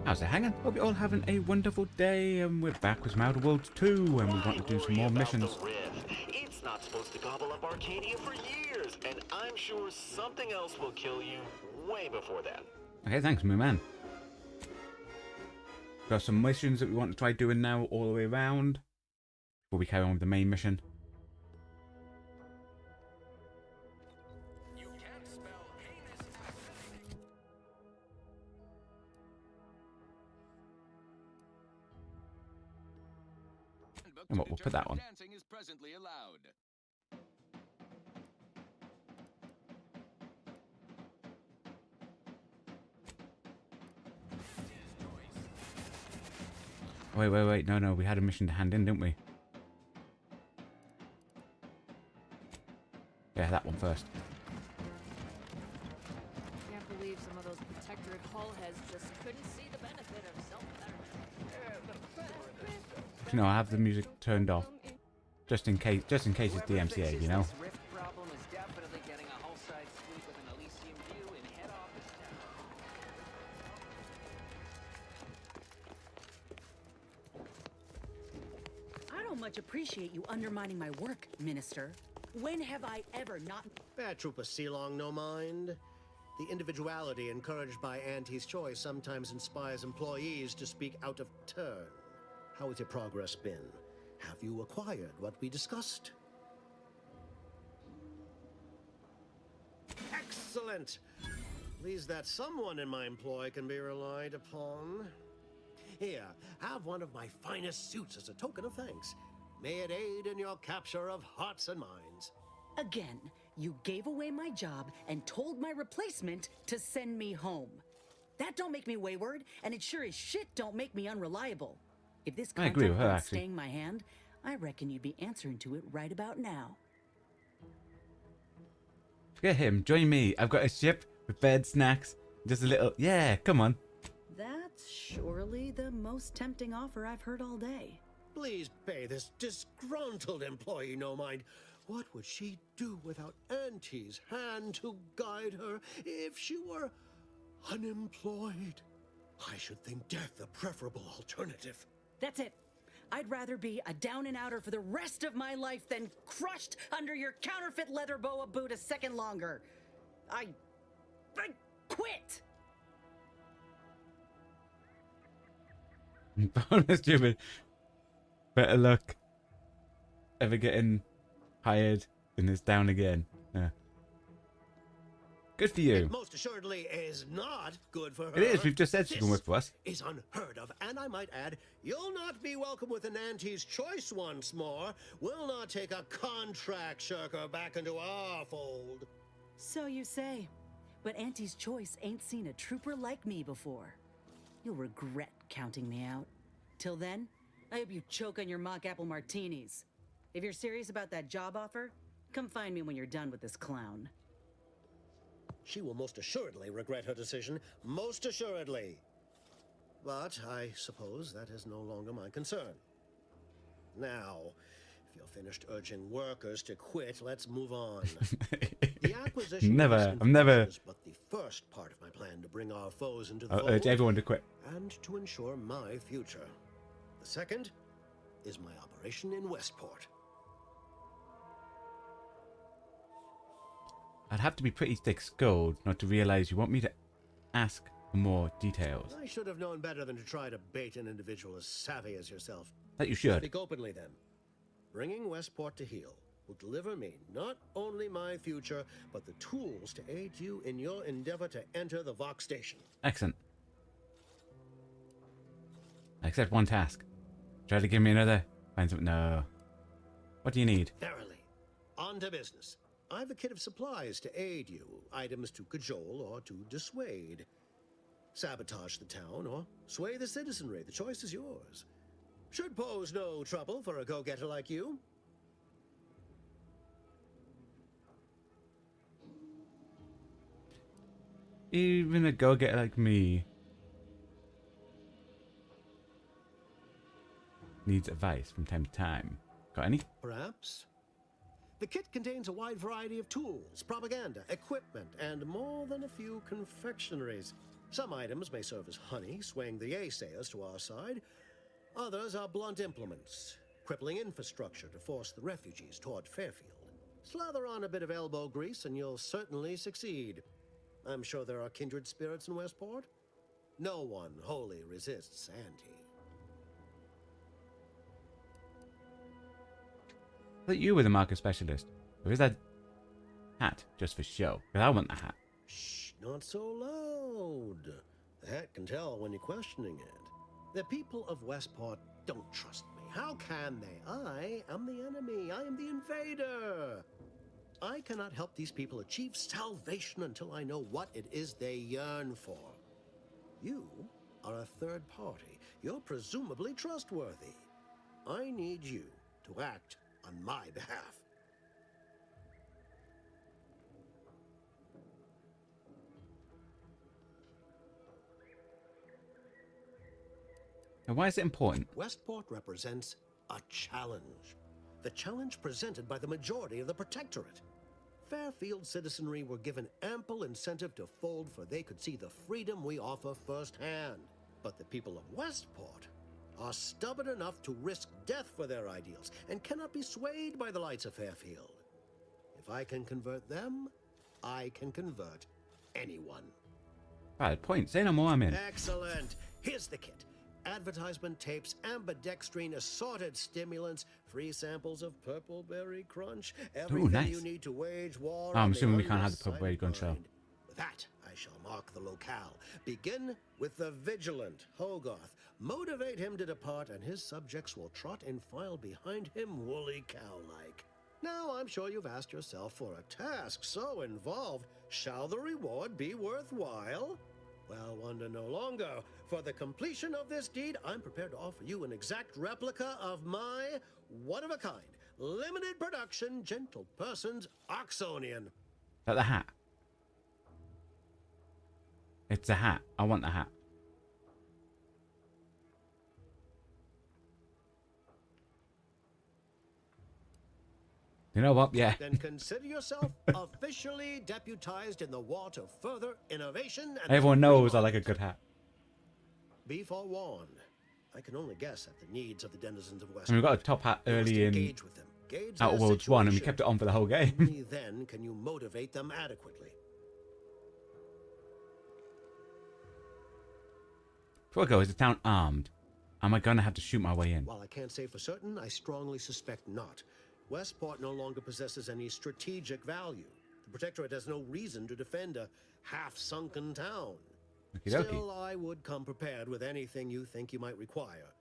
How's it hanging? Hope you're all having a wonderful day, and we're back with some Outer Worlds 2, and we want to do some more missions. It's not supposed to gobble up Arcadia for years, and I'm sure something else will kill you way before that. Okay, thanks, my man. Got some missions that we want to try doing now all the way around before we carry on with the main mission. You can't spell heinous fascinating. And what, we'll put that on. Dancing is presently allowed. Wait, no, we had a mission to hand in, didn't we? Yeah, that one first. Can't believe some of those protectorate hull heads just couldn't see the benefit of self-betterment. You know, I have the music turned off, just in case it's DMCA, you know. Rift problem is definitely getting a whole side suite with an Elysium view in head office tower. I don't much appreciate you undermining my work, Minister. When have I ever not... Bad Trooper Sealong, no mind. The individuality encouraged by Auntie's choice sometimes inspires employees to speak out of turn. How has your progress been? Have you acquired what we discussed? Excellent! Pleased that someone in my employ can be relied upon. Here, have one of my finest suits as a token of thanks. May it aid in your capture of hearts and minds. Again, you gave away my job and told my replacement to send me home. That don't make me wayward, and it sure as shit don't make me unreliable. If this I agree with her, contract actually. staying my hand, I reckon you'd be answering to it right about now. Forget him, join me. I've got a ship with bed, snacks, just a little... Yeah, come on. That's surely the most tempting offer I've heard all day. Please pay this disgruntled employee no mind. What would she do without Auntie's hand to guide her if she were unemployed? I should think death a preferable alternative. That's it. I'd rather be a down-and-outer for the rest of my life than crushed under your counterfeit leather boa boot a second longer. I quit! Bonus stupid. Better luck ever getting hired in this down again. Yeah. Good for you. It most assuredly is not good for her. It is, we've just said she can work for us. This is unheard of, and I might add, you'll not be welcome with an Auntie's choice once more. We'll not take a contract shirker back into our fold. So you say. But Auntie's choice ain't seen a trooper like me before. You'll regret counting me out. Till then, I hope you choke on your mock apple martinis. If you're serious about that job offer, come find me when you're done with this clown. She will most assuredly regret her decision, most assuredly. But I suppose that is no longer my concern. Now, if you're finished urging workers to quit, let's move on. The acquisition I'm never... is but the first part of my plan to bring our foes into the I'll urge fold everyone to quit. and to ensure my future. The second is my operation in Westport. I'd have to be pretty thick-skulled not to realize you want me to ask for more details. I should have known better than to try to bait an individual as savvy as yourself. That you should. Speak openly then. Bringing Westport to heel will deliver me not only my future, but the tools to aid you in your endeavor to enter the Vox station. Excellent. I accept one task. Try to give me another. Find something. No. What do you need? Verily. On to business. I've a kit of supplies to aid you, items to cajole or to dissuade. Sabotage the town or sway the citizenry. The choice is yours. Should pose no trouble for a go-getter like you. Even a go-getter like me needs advice from time to time. Got any? Perhaps. The kit contains a wide variety of tools, propaganda, equipment, and more than a few confectionaries. Some items may serve as honey, swaying the naysayers to our side. Others are blunt implements, crippling infrastructure to force the refugees toward Fairfield. Slather on a bit of elbow grease and you'll certainly succeed. I'm sure there are kindred spirits in Westport. No one wholly resists Auntie. I thought you were the market specialist. Or is that hat just for show? Because I want the hat. Shh, not so loud. The hat can tell when you're questioning it. The people of Westport don't trust me. How can they? I am the enemy. I am the invader. I cannot help these people achieve salvation until I know what it is they yearn for. You are a third party. You're presumably trustworthy. I need you to act on my behalf. And why is it important? Westport represents a challenge. The challenge presented by the majority of the Protectorate. Fairfield citizenry were given ample incentive to fold, for they could see the freedom we offer firsthand. But the people of Westport are stubborn enough to risk death for their ideals and cannot be swayed by the lights of Fairfield. If I can convert them, I can convert anyone. Right, point. Say no more, I'm in. Excellent. Here's the kit. Advertisement tapes, ambidextrine, assorted stimulants, free samples of Purple Berry Crunch, everything nice. you need to wage war. Oh, I'm on assuming the we can't have the Purple Berry undecided Crunch, mind. With that, I shall mark the locale. Begin with the vigilant Hogarth. Motivate him to depart, and his subjects will trot in file behind him, woolly cow-like. Now, I'm sure you've asked yourself, for a task so involved, shall the reward be worthwhile? Well, wonder no longer. For the completion of this deed, I'm prepared to offer you an exact replica of my one-of-a-kind, limited production, gentle person's Oxonian. Is that the hat? It's a hat. I want the hat. You know what? Yeah. Then consider yourself officially deputized in the war to further innovation and Everyone knows I freedom. like a good hat. Be forewarned. I can only guess at the needs of the denizens of West. And we got a top hat early in Engage with them. Gauge Outer their Worlds 1 and we situation. kept it on for the whole game. Only then can you motivate them adequately. Before I go, is the town armed? Am I going to have to shoot my way in? While I can't say for certain, I strongly suspect not. Westport no longer possesses any strategic value. The Protectorate has no reason to defend a half-sunken town. Okey-dokey. Still, I would come prepared with anything you think you might require.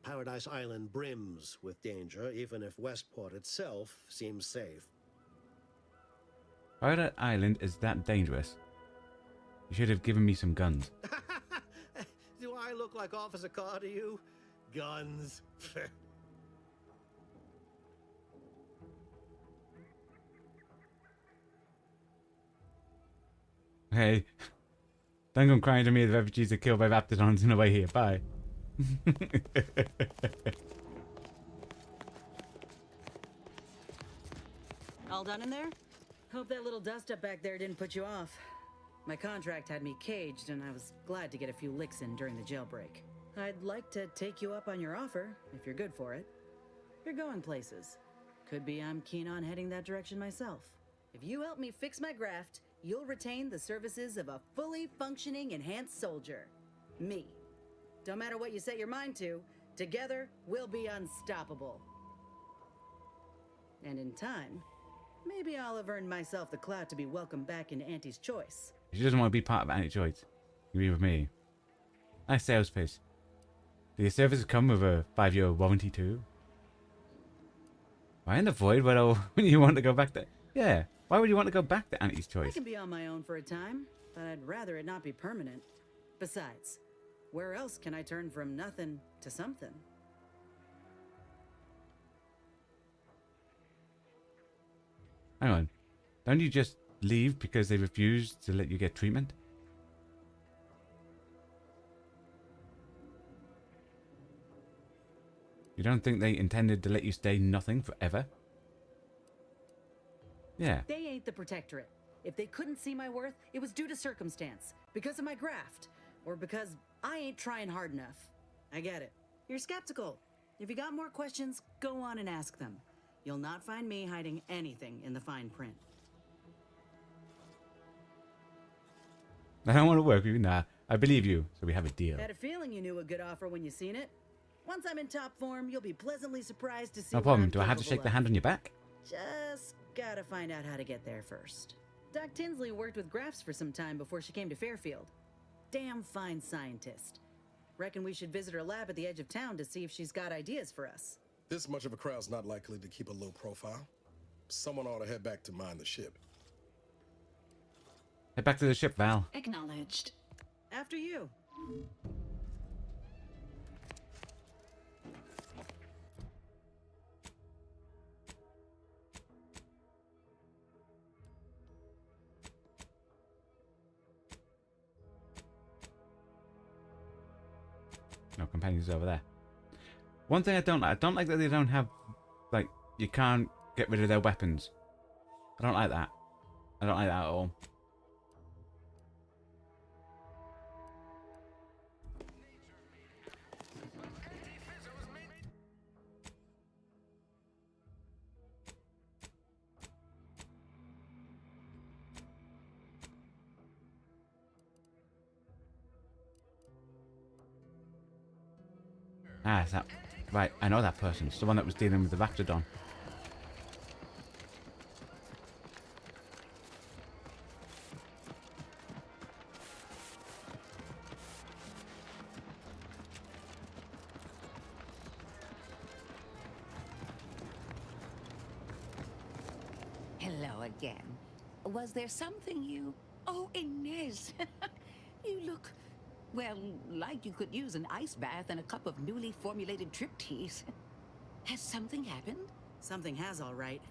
Paradise Island brims with danger, even if Westport itself seems safe. Paradise Island is that dangerous? You should have given me some guns. Do I look like Officer Carr to you? Guns. Hey, don't come crying to me the refugees are killed by Raptidons on the way here. Bye. All done in there? Hope that little dust up back there didn't put you off. My contract had me caged, and I was glad to get a few licks in during the jailbreak. I'd like to take you up on your offer, if you're good for it. You're going places. Could be I'm keen on heading that direction myself. If you help me fix my graft, you'll retain the services of a fully functioning enhanced soldier. Me. Don't matter what you set your mind to, together we'll be unstoppable. And in time, maybe I'll have earned myself the clout to be welcomed back into Auntie's choice. She doesn't want to be part of Anti-Choice. You be with me. Nice sales pitch. Do your services come with a 5-year warranty too? Why in the void when you want to go back there? Yeah. Why would you want to go back to Auntie's I Choice? can be on my own for a time, but I'd rather it not be permanent. Besides, where else can I turn from nothing to something? Hang on. Don't you just leave because they refused to let you get treatment? You don't think they intended to let you stay nothing forever? Yeah. They ain't the Protectorate. If they couldn't see my worth, it was due to circumstance, because of my graft, or because I ain't trying hard enough. I get it. You're skeptical. If you got more questions, go on and ask them. You'll not find me hiding anything in the fine print. I don't want to work with you. Nah, I believe you, so we have a deal. Had a feeling you knew a good offer when you seen it. Once I'm in top form, you'll be pleasantly surprised to see No what problem. I'm Do I have to capable shake the of. hand on your back? Just gotta find out how to get there first. Doc Tinsley worked with grafts for some time before she came to Fairfield. Damn fine scientist. Reckon we should visit her lab at the edge of town to see if she's got ideas for us. This much of a crowd's not likely to keep a low profile. Someone ought to head back to mind the ship. Head back to the ship, Val. Acknowledged. After you. No, companions over there. One thing I don't like that they don't have, like, you can't get rid of their weapons. I don't like that. I don't like that at all. Ah, is that... Right, I know that person. It's the one that was dealing with the Raptodon. Hello again. Was there something you... Oh, Inez! You look, well, like you could use an ice bath and a cup of newly formulated drip teas. Has something happened? Something has, all right.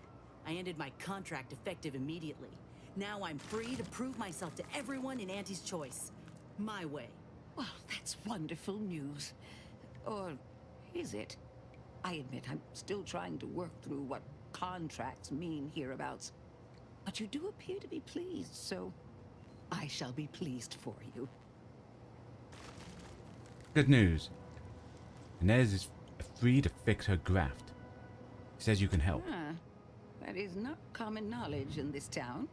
I ended my contract effective immediately. Now I'm free to prove myself to everyone in Auntie's Choice. My way. Well, that's wonderful news. Or is it? I admit I'm still trying to work through what contracts mean hereabouts. But you do appear to be pleased, so I shall be pleased for you. Good news. Inez is free to fix her graft. He says you can help. Ah, that is not common knowledge in this town.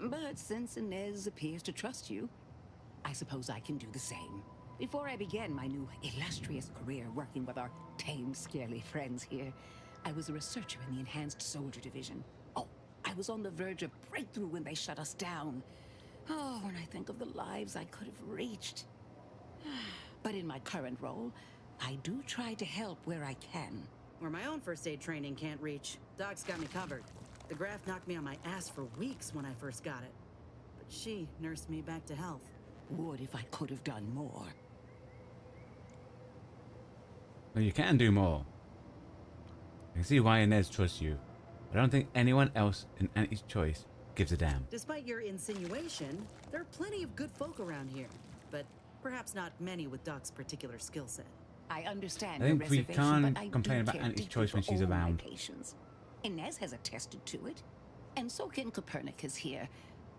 But since Inez appears to trust you, I suppose I can do the same. Before I began my new illustrious career working with our tame, scarily friends here, I was a researcher in the Enhanced Soldier Division. Oh, I was on the verge of breakthrough when they shut us down. Oh, when I think of the lives I could have reached. But in my current role, I do try to help where I can. Where my own first aid training can't reach, Doc's got me covered. The graft knocked me on my ass for weeks when I first got it. But she nursed me back to health. Would if I could have done more. Well, you can do more. I can see why Inez trusts you. I don't think anyone else in Auntie's Choice gives a damn. Despite your insinuation, there are plenty of good folk around here. But perhaps not many with Doc's particular skill set. I understand I your think we reservation, can't but I complain do about care Auntie's deeply Choice when for she's all my around. patients. Inez has attested to it, and so can Copernicus here,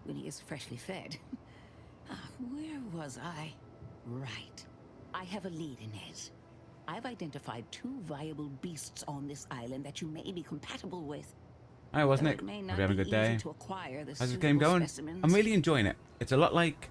when he is freshly fed. Where was I? Right. I have a lead, Inez. I've identified 2 viable beasts on this island that you may be compatible with. Hi, wasn't Though it? it may Hope not you're having a be good easy day. to acquire the How's this game suitable going? specimens. I'm really enjoying it. It's a lot like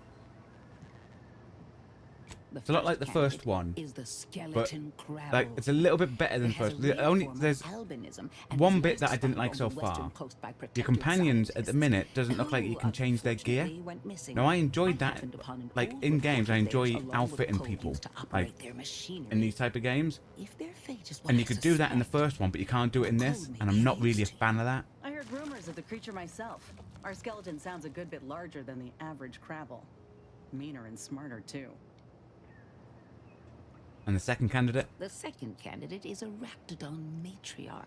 It's a lot like the first one, is the skeleton crab. like it's a little bit better than It has first. a rare Only form of there's albinism and one is bit that I most didn't like found so on the western far. coast by Your protected companions at the scientists minute doesn't look like you who can change their gear. unfortunately went missing. Now I enjoyed that, happened upon an like old in report games. I of enjoy theirs along with outfitting code people, used to like operate their machinery. in these type of games. If their fate is what And I you could do that in the suspect, first one, but you can't do it in the this, code may and be I'm not of really a use to fan of that. I heard rumors of the creature myself. Our skeleton sounds a good bit larger than the average crabble. Meaner and smarter, too. And the second candidate, The second candidate is a Raptodon matriarch,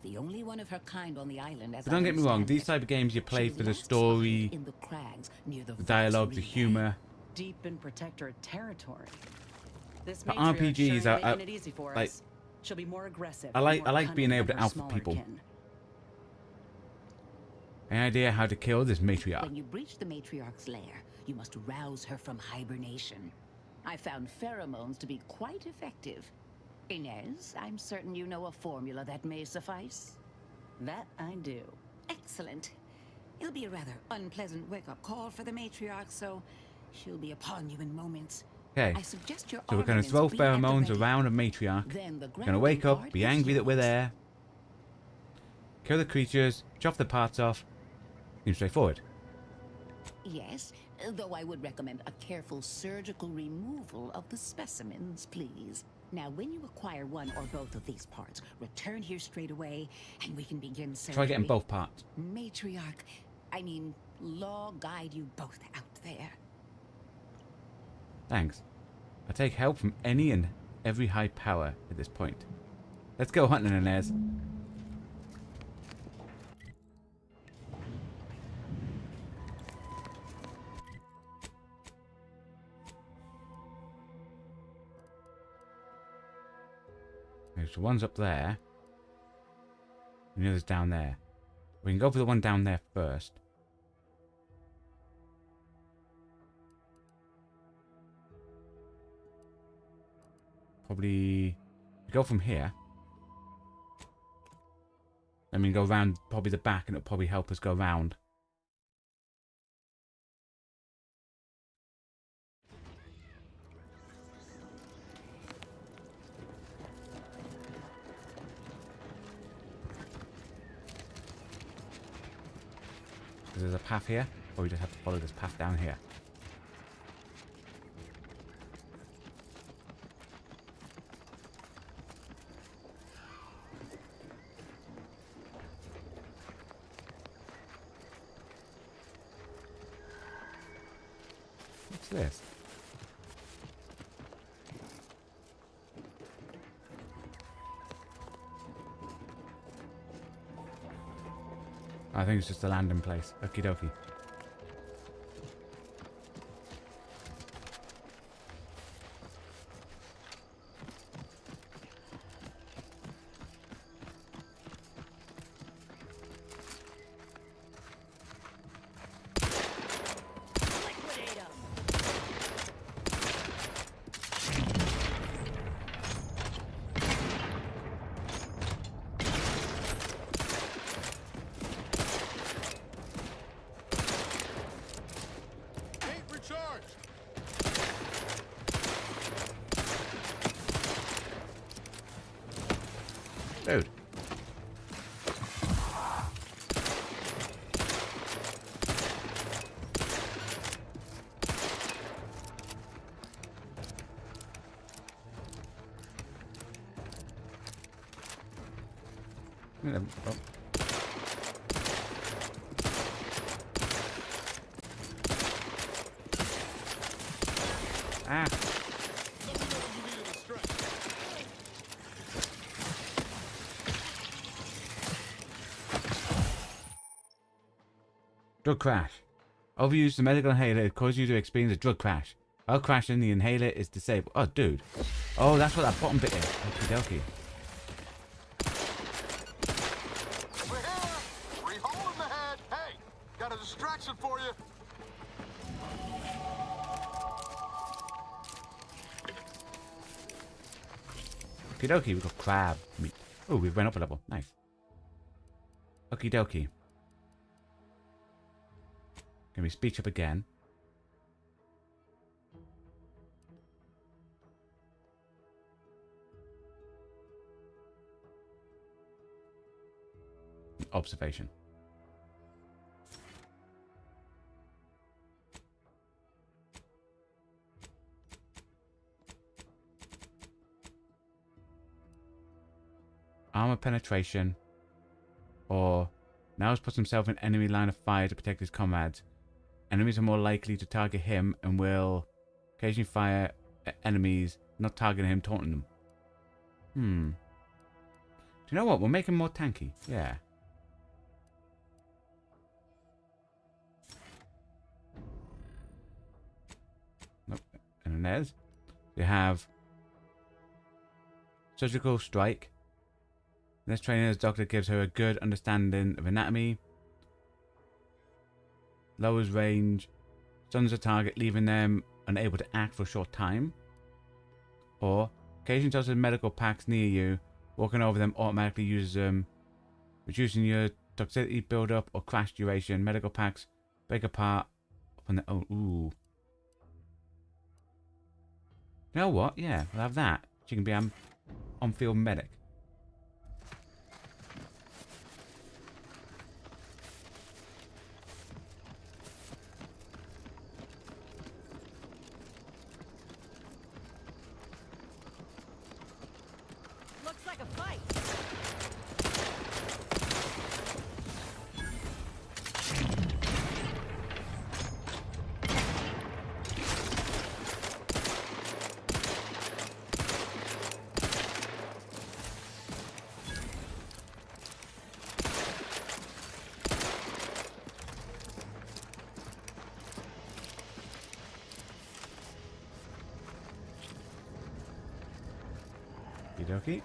the only one of her kind on the island. As but don't I get me wrong, understand these it. type of games you play She was for the last story, spotted in the crags near the the dialogue, the Vox humor. Deep in Protectorate territory. This But matriarch RPGs sure are- ain't making it easy for like- us. She'll be more aggressive. I and like more being cunning able than to her outfit smaller people. kin. Any idea how to kill this matriarch? When you breach the matriarch's lair, you must rouse her from hibernation. I found pheromones to be quite effective. Inez, I'm certain you know a formula that may suffice. That I do. Excellent. It'll be a rather unpleasant wake-up call for the matriarch, so she'll be upon you in moments. Okay. I suggest your So we're going to armaments throw be at the pheromones ready. around a matriarch. Then the We're going to wake grounding up, part be is angry that we're yours. there. Kill the creatures, chop the parts off. Seems straightforward. Yes, though I would recommend a careful surgical removal of the specimens, please. Now, when you acquire one or both of these parts, return here straight away, and we can begin surgery. Try getting both parts. Matriarch, I mean, law guide you both out there. Thanks. I take help from any and every high power at this point. Let's go hunting, Inez. There's one's up there. And the other's down there. We can go for the one down there first. Probably go from here. I mean, go around probably the back, and it'll probably help us go round. There's a path here, or we just have to follow this path down here. What's this? I think it's just a landing place. Okie dokie. Dude. Oh. Ah. Drug crash. Overuse the medical inhaler causes you to experience a drug crash. While crashing, the inhaler is disabled. Oh, dude. Oh, that's what that bottom bit is. Okie dokie. We're here! 3 hole in the head! Hey! Got a distraction for you! Okie dokie, we got crab meat. Oh, we went up a level. Nice. Okie dokie. Can we speech up again? Observation. Armor penetration. Or now has puts himself in enemy line of fire to protect his comrades. Enemies are more likely to target him and will occasionally fire at enemies not targeting him, taunting them. Do you know what? We'll make him more tanky. Yeah. Nope. And there's. We have surgical strike. This trainer's doctor gives her a good understanding of anatomy. lowers range, stuns a target, leaving them unable to act for a short time. Or occasionally tosses medical packs near you. Walking over them automatically uses them, reducing your toxicity buildup or crash duration. Medical packs break apart on the ooh. You know what? Yeah, we'll have that. She can be on-field medic. Looks like a fight. Okie dokie.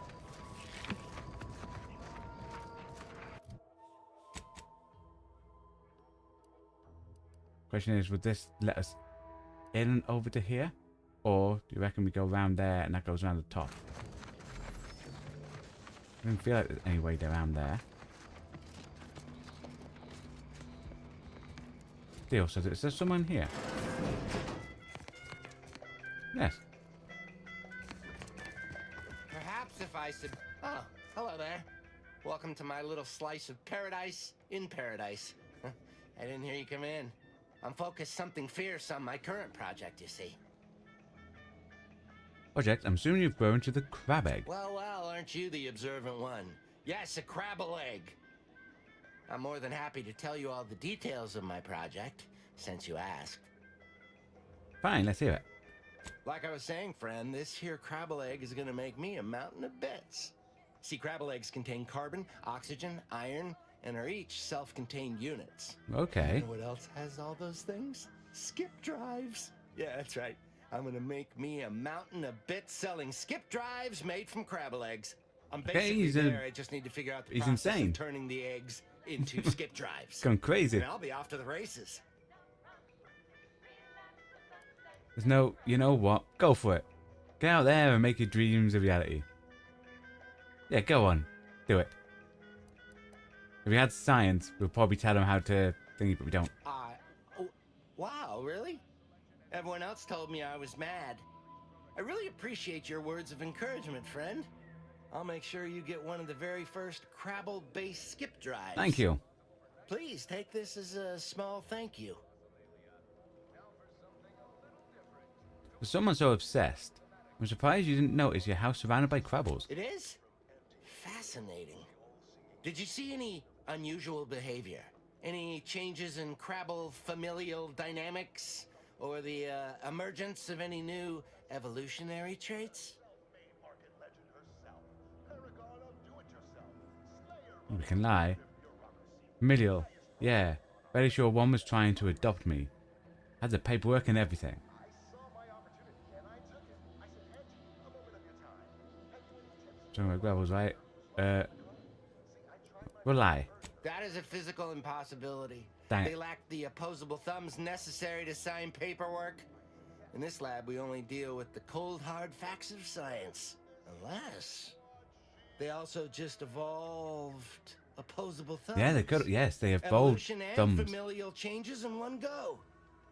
Question is, would this let us in and over to here? Or do you reckon we go around there and that goes around the top? I don't feel like there's any way around there. Deal, so is there someone here? Yes. Perhaps if I said, oh, hello there. Welcome to my little slice of paradise in paradise. I didn't hear you come in. I'm focused something fierce on my current project, you see. Project, I'm assuming you've grown to the crab egg. Well, aren't you the observant one? Yes, a crabble egg. I'm more than happy to tell you all the details of my project, since you asked. Fine, let's hear it. Like I was saying, friend, this here crabble egg is gonna make me a mountain of bits. See, crabble eggs contain carbon, oxygen, iron, and are each self-contained units. Okay. You know what else has all those things? Skip drives. Yeah, that's right. I'm gonna make me a mountain of bits selling skip drives made from crabble eggs. I'm basically there. I just need to figure out the process insane. of turning the eggs into skip drives. Going crazy. And I'll be off to the races. There's no, you know what? Go for it. Get out there and make your dreams a reality. Yeah, go on. Do it. If we had science, we'd probably tell them how to thingy, but we don't. Oh, wow, really? Everyone else told me I was mad. I really appreciate your words of encouragement, friend. I'll make sure you get one of the very first crabble-based skip drives. Thank you. Please take this as a small thank you. For someone so obsessed, I'm surprised you didn't notice your house surrounded by crabbles. It is? Fascinating. Did you see any unusual behavior? Any changes in crabble familial dynamics? Or the emergence of any new evolutionary traits? We can lie. Familial. Yeah. Very sure one was trying to adopt me. Had the paperwork and everything. Talking about gravels, right? We'll lie. That is a physical impossibility. Dang it. They lack the opposable thumbs necessary to sign paperwork. In this lab, we only deal with the cold, hard facts of science. Unless they also just evolved opposable thumbs. Yeah, they could. Yes, they evolved Evolution and thumbs. familial changes in one go.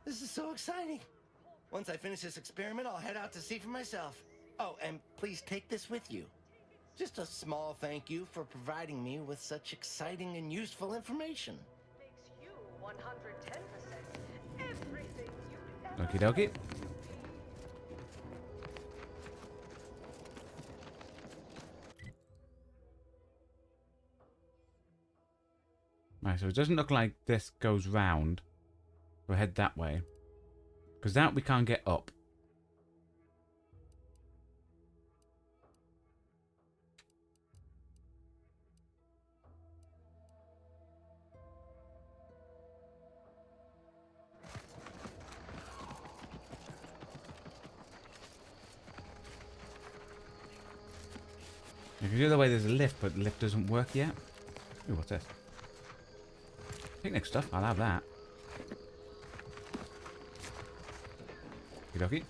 This is so exciting. Once I finish this experiment, I'll head out to see for myself. Oh, and please take this with you. Just a small thank you for providing me with such exciting and useful information. Makes you 110% everything you'd ever Okie dokie. Right, so it doesn't look like this goes round. We'll head that way. Because that we can't get up. Because the other way there's a lift, but the lift doesn't work yet. Ooh, what's this? Picnic stuff, I'll have that. dokie.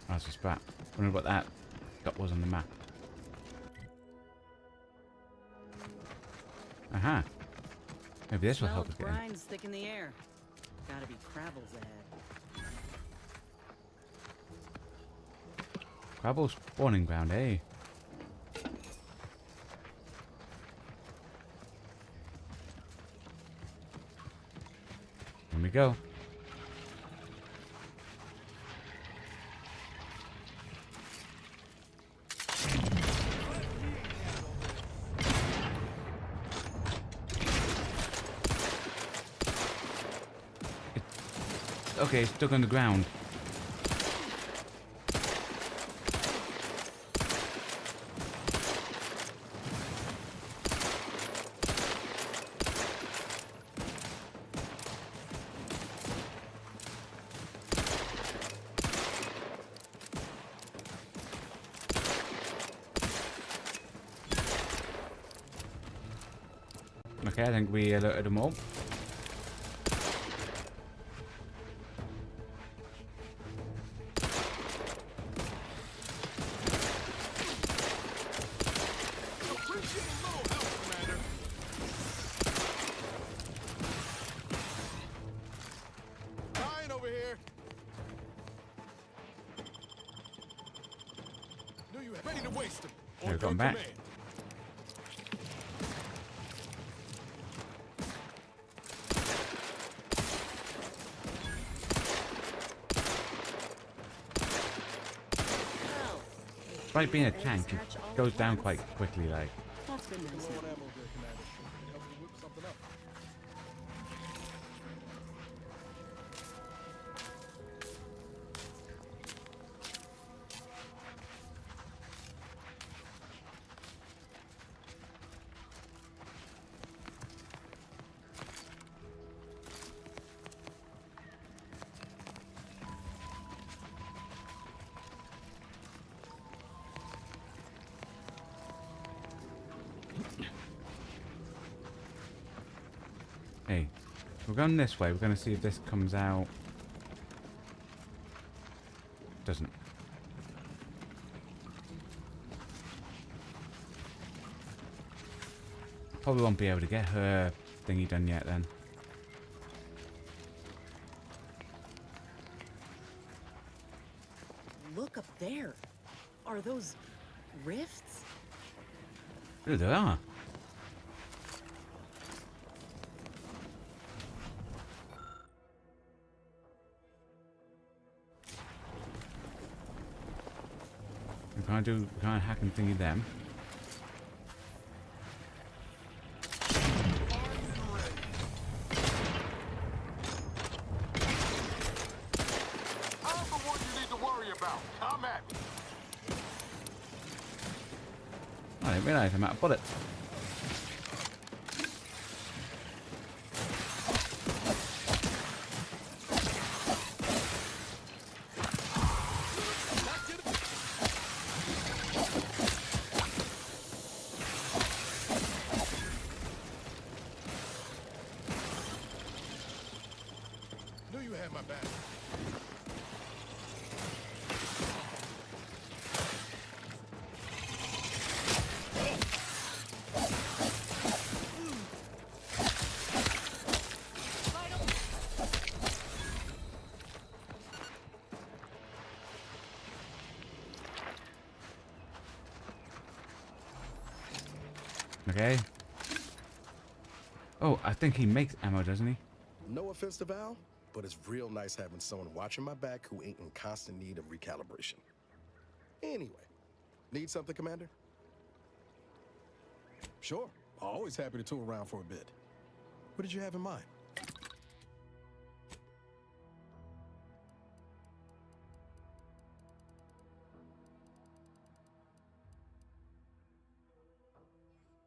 That's a spot. Wonder what that dot was on the map. Aha. Maybe this will Smell help of us get in. brines thick in the air. Gotta be Crabble's ahead. Crabble's spawning ground, eh? Here we go. Okay, it's stuck on the ground. Okay, I think we alerted them all. They've gone back. Despite being a tank, it goes down quite quickly, like. That's been nice. Hey, we're going this way. We're going to see if this comes out. Doesn't. Probably won't be able to get her thingy done yet then. Look up there. Are those rifts? Ooh, there are. We can't hack and thingy them. I'm the one you need to worry about. Come at me. I didn't realise I'm out of bullets. Knew you had my back. Okay. Oh, I think he makes ammo, doesn't he? No offense to Val, but it's real nice having someone watching my back who ain't in constant need of recalibration. Anyway, need something, Commander? Sure. Always happy to tool around for a bit. What did you have in mind?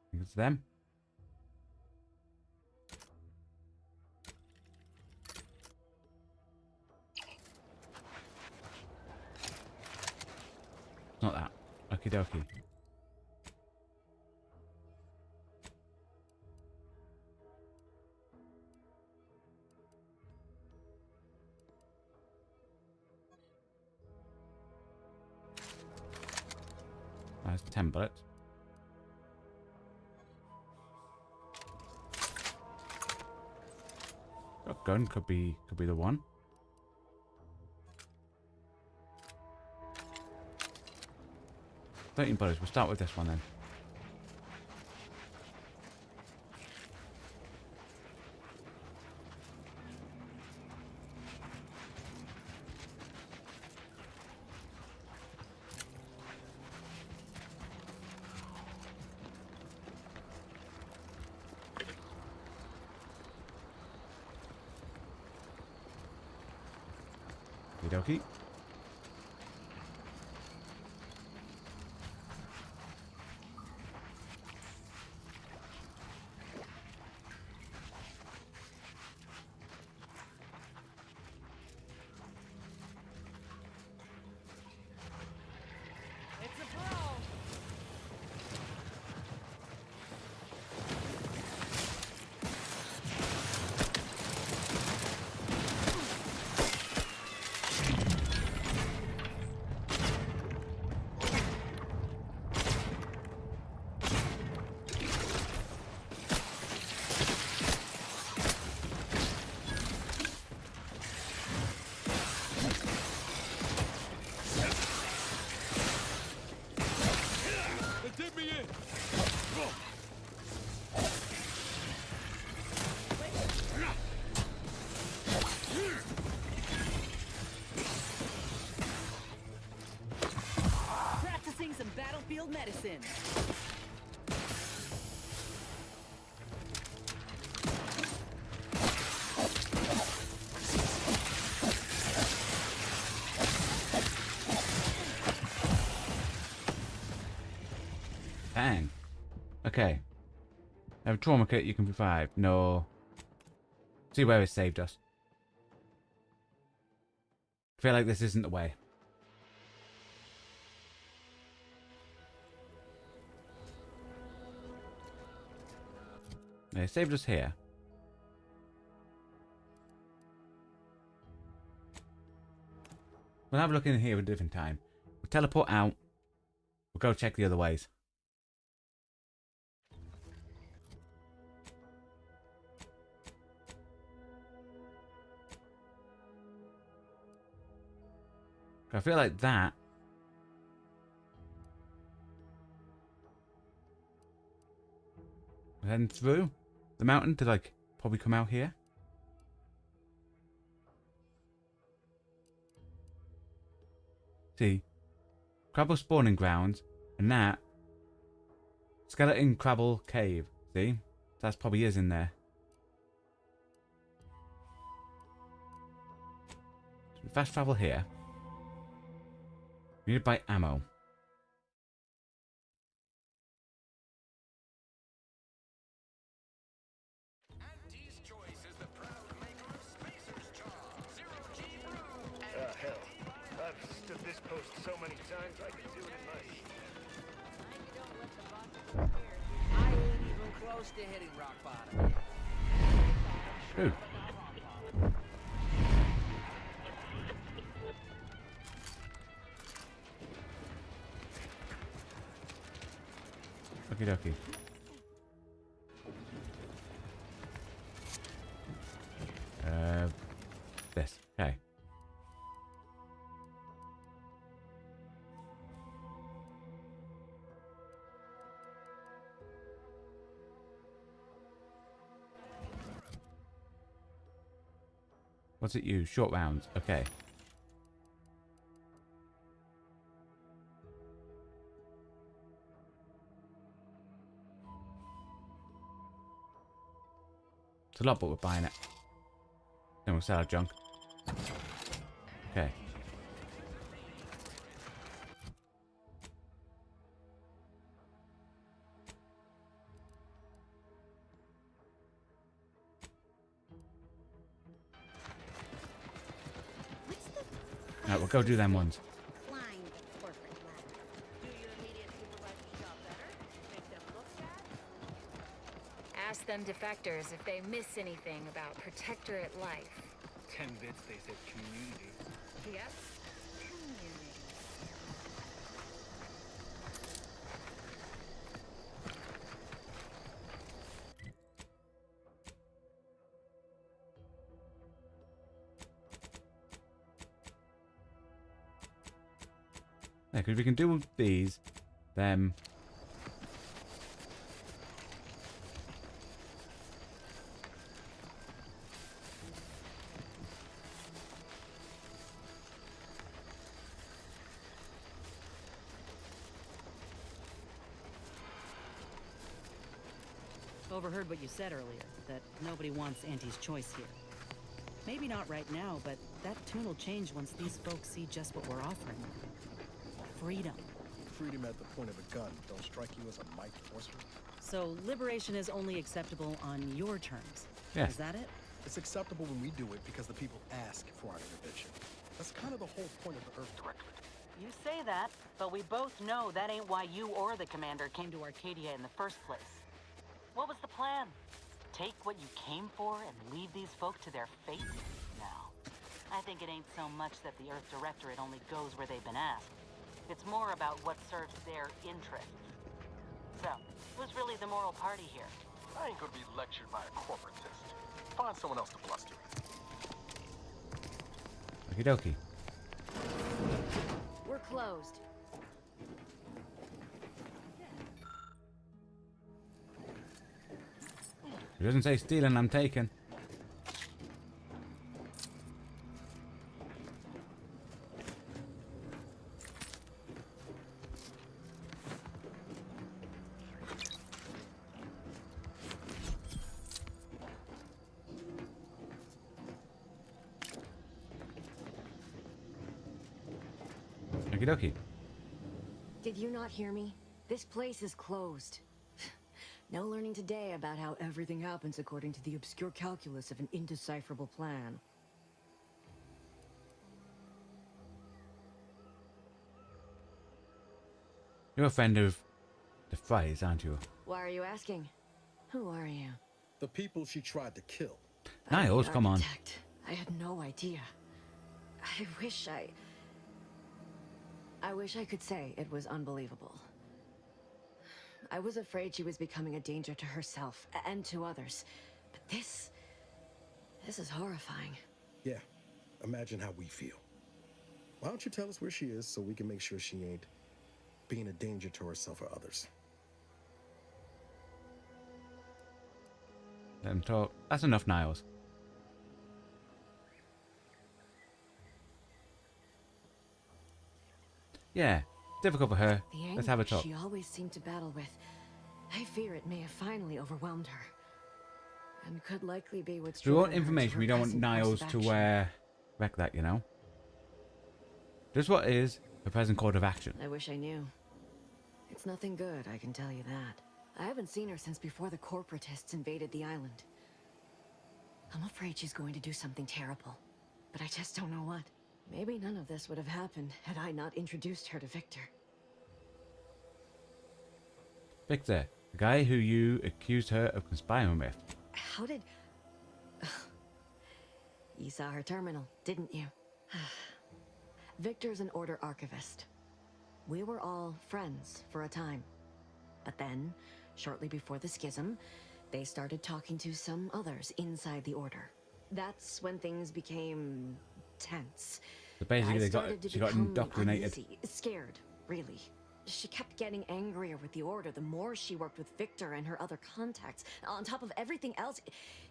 I think it's them. not that. Okie dokie. That's 10 bullets. Gun could be the one. $13 bullets. We'll start with this one then. Okie dokie. It's a pro. Practicing some battlefield medicine. Bang. Okay. Have a trauma kit you can revive. No. See where it saved us. I feel like this isn't the way. They saved us here. We'll have a look in here at a different time. We'll teleport out. We'll go check the other ways. I feel like that we're heading through the mountain to like probably come out here. See, Crabble spawning grounds, and that skeleton Crabble cave. See, that's probably is in there. So we fast travel here. We need to buy ammo. Auntie's Choice is the proud maker of Spacer's Jaw, Zero-G Brew, and Hell. I've stood this post so many times I could do it at night. I ain't even close to hitting rock bottom. Ooh. Okie dokie. This. Okay. What's it use? Short rounds. Okay. It's a lot, but we're buying it. Then we'll sell our junk. Okay. Alright, we'll go do them ones. Climb the corporate ladder. defectors if they miss anything about Protectorate life. 10 bits, they said community. Yep. Community. Yeah, because we can do these, then... Overheard what you said earlier, that nobody wants Auntie's choice here. Maybe not right now, but that tune will change once these folks see just what we're offering them. Freedom. Freedom at the point of a gun don't strike you as a might forceful? So liberation is only acceptable on your terms. Yeah. Is that it? It's acceptable when we do it because the people ask for our intervention. That's kind of the whole point of the Earth Directorate. You say that, but we both know that ain't why you or the commander came to Arcadia in the first place. What was the plan? Take what you came for and leave these folk to their fate? No. I think it ain't so much that the Earth Directorate only goes where they've been asked. It's more about what serves their interests. So, who's really the moral party here? I ain't gonna be lectured by a corporatist. Find someone else to bluster. Okie dokie. We're closed. It doesn't say stealing, I'm taking. Okie dokie. Did you not hear me? This place is closed. No learning today about how everything happens according to the obscure calculus of an indecipherable plan. You're a friend of the Fries, aren't you? Why are you asking? Who are you? The people she tried to kill. Niles, come on. Architect. I had no idea. I wish I could say it was unbelievable. I was afraid she was becoming a danger to herself and to others. But this is horrifying. Yeah, imagine how we feel. Why don't you tell us where she is so we can make sure she ain't being a danger to herself or others? Let him talk. That's enough, Niles. Yeah, difficult for her. The Let's have a anger talk. she always seemed to battle with. I fear it may have finally overwhelmed her. And could likely be what's We want driven her to information. her We don't want present course Niles of to action. wreck that, you know? Just what is her present course of action? I wish I knew. It's nothing good, I can tell you that. I haven't seen her since before the corporatists invaded the island. I'm afraid she's going to do something terrible, but I just don't know what. Maybe none of this would have happened had I not introduced her to Victor. Victor, the guy who you accused her of conspiring with. How did... You saw her terminal, didn't you? Victor's an Order archivist. We were all friends for a time. But then, shortly before the schism, they started talking to some others inside the Order. That's when things became tense. So basically, she got become indoctrinated. uneasy, scared, really. She kept getting angrier with the Order the more she worked with Victor and her other contacts. On top of everything else,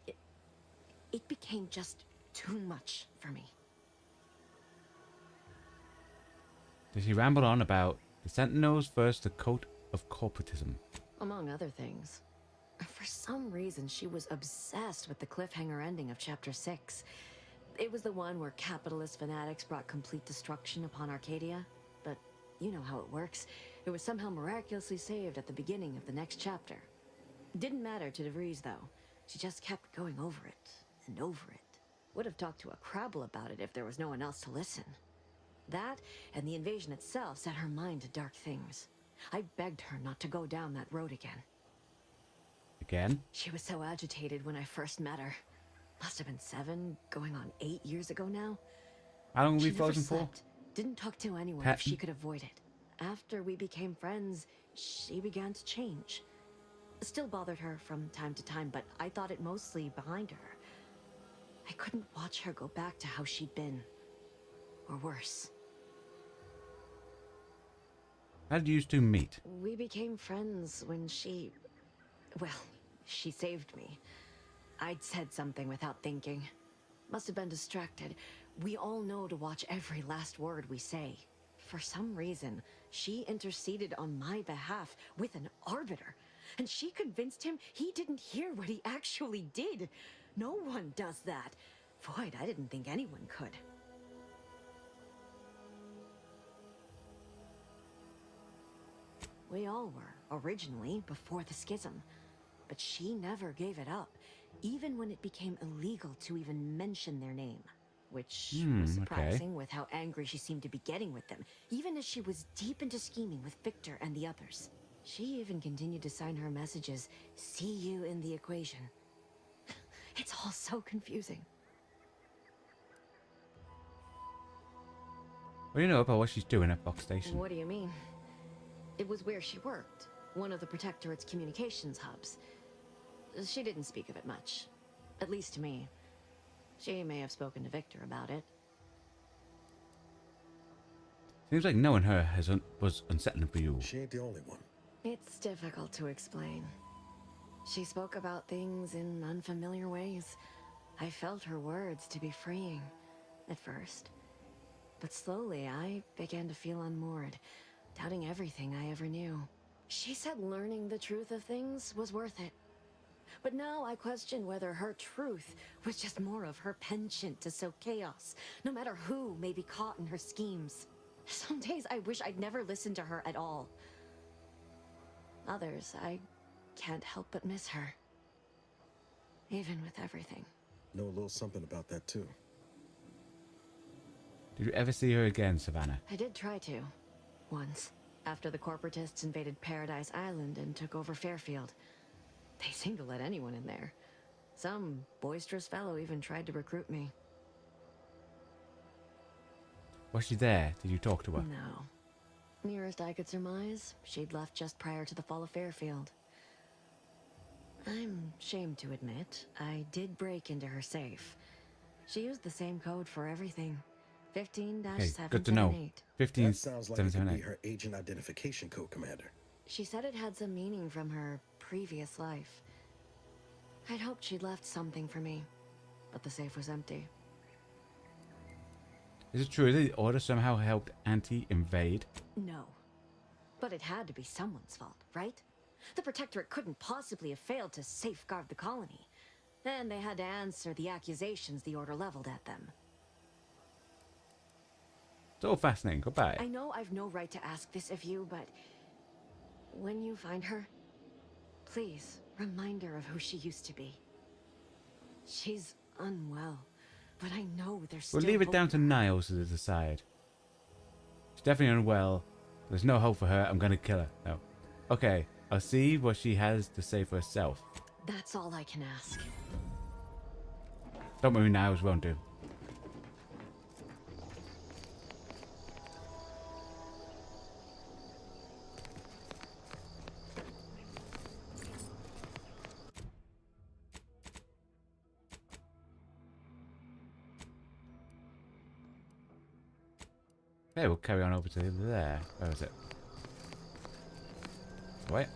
it became just too much for me. She rambled on about the Sentinels versus the cult of corporatism. Among other things. For some reason, she was obsessed with the cliffhanger ending of Chapter 6. It was the one where capitalist fanatics brought complete destruction upon Arcadia. But you know how it works. It was somehow miraculously saved at the beginning of the next chapter. Didn't matter to DeVries, though. She just kept going over it and over it. Would have talked to a Crabble about it if there was no one else to listen. That, and the invasion itself, set her mind to dark things. I begged her not to go down that road again. Again? She was so agitated when I first met her. Must have been 7, going on 8 years ago now. How long were we She never frozen for? slept, didn't talk to anyone Pet- if she could avoid it. After we became friends, she began to change. Still bothered her from time to time, but I thought it mostly behind her. I couldn't watch her go back to how she'd been. Or worse. How did you two meet? We became friends when she... Well, she saved me. I'd said something without thinking. Must have been distracted. We all know to watch every last word we say. For some reason, she interceded on my behalf with an arbiter. And she convinced him he didn't hear what he actually did. No one does that. Void, I didn't think anyone could. We all were, originally, before the schism. But she never gave it up, even when it became illegal to even mention their name. Which was surprising with how angry she seemed to be getting with them, even as she was deep into scheming with Victor and the others. She even continued to sign her messages, "See you in the equation." It's all so confusing. What do you know about what she's doing at Box Station? What do you mean? It was where she worked, one of the Protectorate's communications hubs. She didn't speak of it much, at least to me. She may have spoken to Victor about it. Seems like knowing her was unsettling for you. She ain't the only one. It's difficult to explain. She spoke about things in unfamiliar ways. I felt her words to be freeing, at first. But slowly, I began to feel unmoored, doubting everything I ever knew. She said learning the truth of things was worth it. But now I question whether her truth was just more of her penchant to sow chaos, no matter who may be caught in her schemes. Some days I wish I'd never listened to her at all. Others, I can't help but miss her. Even with everything. Know a little something about that too. Did you ever see her again, Savannah? I did try to. Once. After the corporatists invaded Paradise Island and took over Fairfield. They seemed to let anyone in there. Some boisterous fellow even tried to recruit me. Was she there? Did you talk to her? No. Nearest I could surmise, she'd left just prior to the fall of Fairfield. I'm ashamed to admit, I did break into her safe. She used the same code for everything. 15-778. Hey, good to know. 15 That sounds like it could be 778. her agent identification code, Commander. She said it had some meaning from her previous life. I'd hoped she'd left something for me, but the safe was empty. Is it true that the Order somehow helped Auntie invade? No. But it had to be someone's fault, right? The Protectorate couldn't possibly have failed to safeguard the colony. Then they had to answer the accusations the Order leveled at them. It's all fascinating. Goodbye. I know I've no right to ask this of you, but when you find her, please remind her of who she used to be. She's unwell, but I know there's still We'll leave it hope. down to Niles to decide. She's definitely unwell. There's no hope for her. I'm gonna kill her. No. Okay, I'll see what she has to say for herself. That's all I can ask. Don't worry, Niles won't do. Okay, we'll carry on over to there. Where is it? Wait.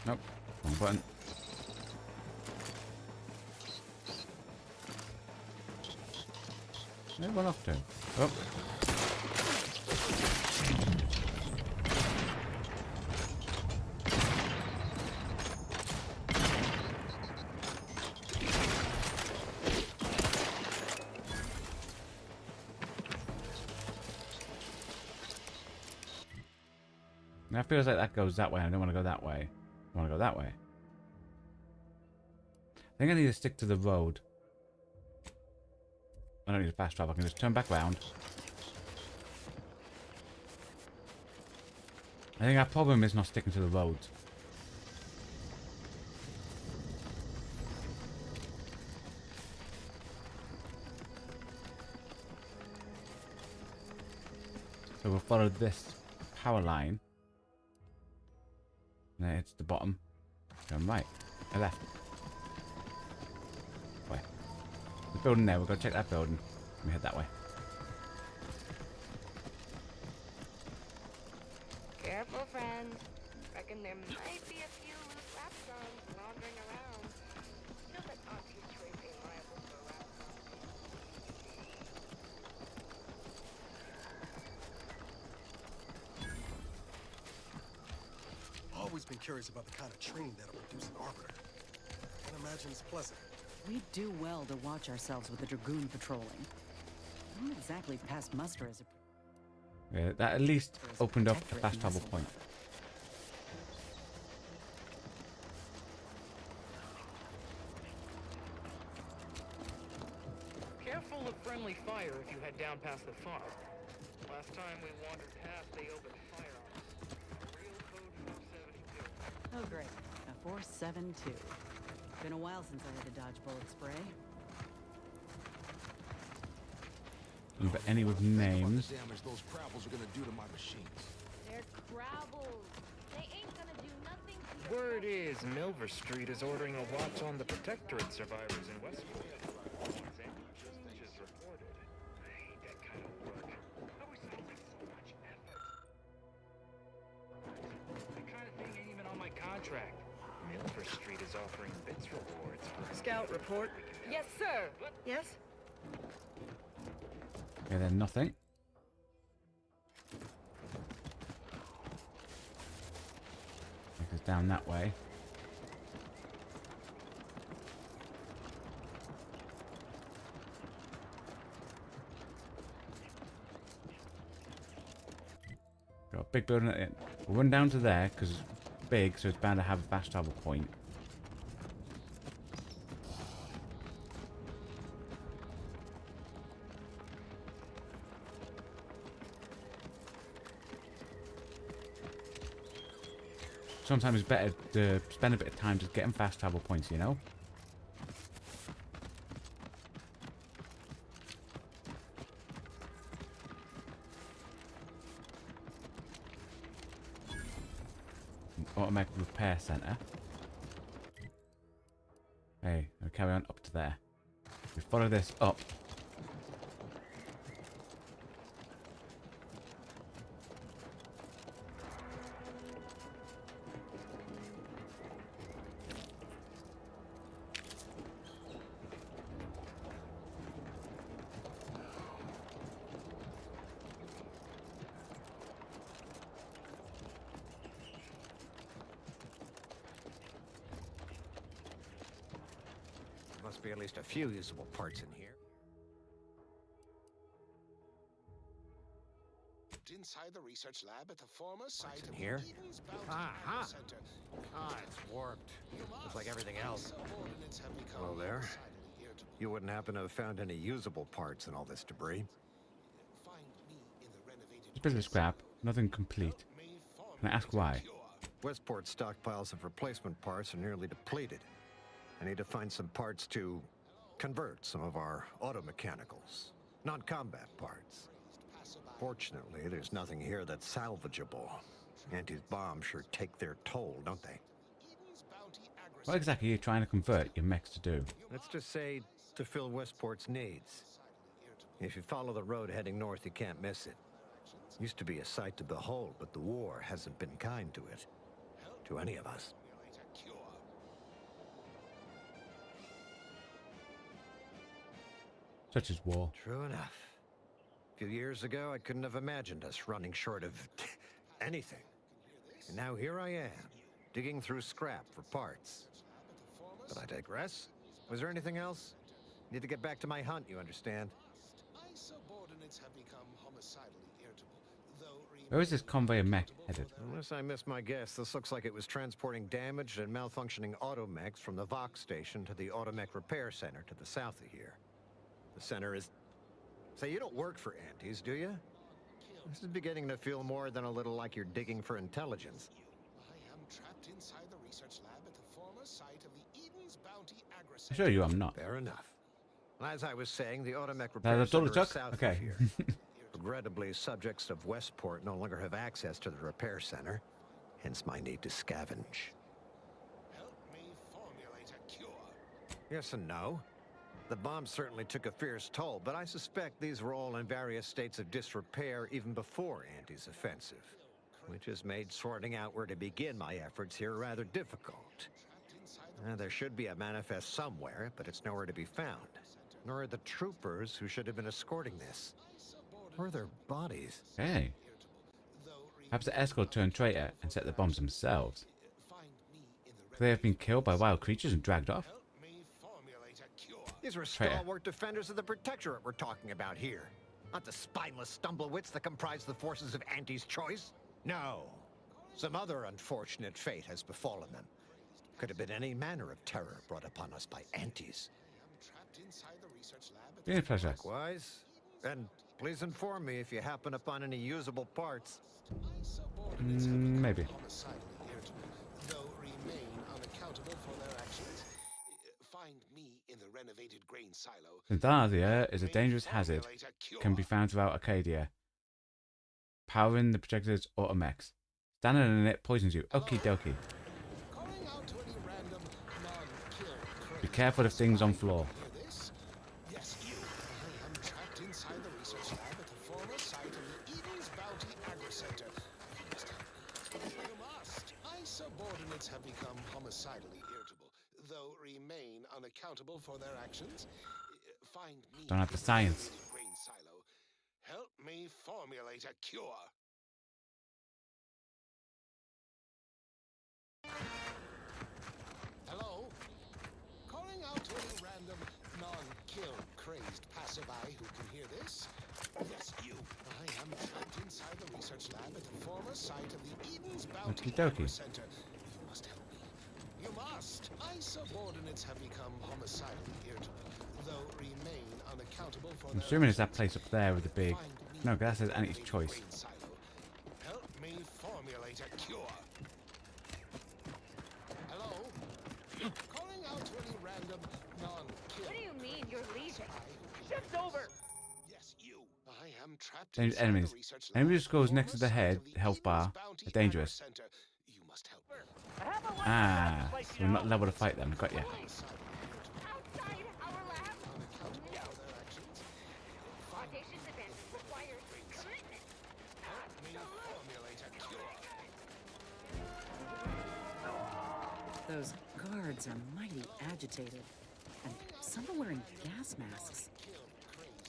Nope. Wrong button. Where'd one off to? Oh. Now it feels like that goes that way. I don't want to go that way. I want to go that way. I think I need to stick to the road. I don't need to fast travel. I can just turn back around. I think our problem is not sticking to the road. So we'll follow this power line. And then it's the bottom. Going right. And left. Way. The building there. We'll go check that building. Let me head that way. Careful, friend. Reckon there might be a few loose rap songs wandering around. Don't let Auntie's choice be liable for rap Always been curious about the kind of training that'll produce an arbiter. Can't imagine it's pleasant. We'd do well to watch ourselves with the Dragoon patrolling. I don't exactly pass muster as a... Yeah, that at least opened up a fast travel point. Careful of friendly fire if you head down past the farm. Last time we wandered past, they opened fire on us. Real code 472. Oh, great. A 472. Been a while since I had to dodge bullet spray. But any with names. Damage those Crabbles are gonna do to my machines. They're Crabbles. They ain't gonna do nothing to your... Word is Milver Street is ordering a watch on the Protectorate survivors in Westport. Change is reported. I hate that kind of work. I wish I had so much effort. That kind of thing ain't even on my contract. Milver Street is offering bits rewards for... Scout report. Yes, sir. Yes? Okay, then nothing. Take us down that way. Got a big building at the end. We'll run down to there because it's big, so it's bound to have a fast travel point. Sometimes it's better to spend a bit of time just getting fast travel points, you know? Automatic repair center. Hey, I'll carry on up to there. We follow this up. Must be at least a few usable parts in here. Inside the research lab at the former site in of here? Eden's Bounty Aha! Center. Ah, it's warped. Just like everything else. Subordinates have become Hello there. decidedly irritable. You wouldn't happen to have found any usable parts in all this debris? Find me in the renovated It's a bit of scrap, nothing complete. Can I ask why? Westport's stockpiles of replacement parts are nearly depleted. I need to find some parts to convert some of our auto-mechanicals, non-combat parts. Fortunately, there's nothing here that's salvageable. Auntie's bombs sure take their toll, don't they? What exactly are you trying to convert your mechs to do? Let's just say to fill Westport's needs. If you follow the road heading north, you can't miss it. Used to be a sight to behold, but the war hasn't been kind to it. To any of us. Such as war. True enough. A few years ago, I couldn't have imagined us running short of anything. And now here I am, digging through scrap for parts. But I digress. Was there anything else? Need to get back to my hunt, you understand? My subordinates have become homicidally irritable, though Where is this convoy of mech headed? Unless I missed my guess, this looks like it was transporting damaged and malfunctioning automechs from the Vox station to the Automech Repair Center to the south of here. The center is... Say, you don't work for Antes, do you? This is beginning to feel more than a little like you're digging for intelligence. I am trapped inside the research lab at the former site of the Eden's Bounty Agri I assure you I'm not. Fair enough. As I was saying, the Automech That Repair a dollar Center is tuck? south Okay. of here. Regrettably, subjects of Westport no longer have access to the repair center, hence my need to scavenge. Help me formulate a cure. Yes and no. The bomb certainly took a fierce toll, but I suspect these were all in various states of disrepair even before Andy's offensive, which has made sorting out where to begin my efforts here rather difficult. There should be a manifest somewhere, but it's nowhere to be found. Nor are the troopers who should have been escorting this. Or their bodies. Hey. Perhaps the escort turned traitor and set the bombs themselves. Could they have been killed by wild creatures and dragged off? These were Traitor. stalwart defenders of the Protectorate we're talking about here. Not the spineless stumblewits that comprise the forces of Anti's choice. No. Some other unfortunate fate has befallen them. Could have been any manner of terror brought upon us by Antis. Been a pleasure. Likewise. And please inform me if you happen upon any usable parts. Maybe. Though remain unaccountable for their actions. Find me in the renovated grain silo. Synthesia is a dangerous hazard. Can be found throughout Arcadia. Powering the projector's automechs. Standing in it poisons you. Okie dokie. Be careful of things on floor. Yes, you. I am trapped inside the research lab at the former site of the Eden's Bounty Agri Center. You must help me. You must. My subordinates have become homicidally irritable, though remain unaccountable for their actions. Find me. Don't have the science. Grain silo. Help me formulate a cure. Hello? Calling out to any random, non-kill crazed passerby who can hear this? Yes, you. I am trapped inside the research lab at the former site of the Eden's Bounty Okie dokie. Agri Center. You must help me. You must. My subordinates have become homicidally irritable, though remain unaccountable for I'm their assuming it's that place up there with the big... No, that says Anti's choice. Help me formulate a cure. Hello? Calling out to any random non-kill. What do you mean you're leaving? Shift's over. Yes, you. I am trapped Dangerous inside enemies. the research lab. Enemies scores next to the head, health bar, are dangerous. You must help. Ah, so we're not level to fight them. Got ya. Those guards are mighty agitated. And some are wearing gas masks.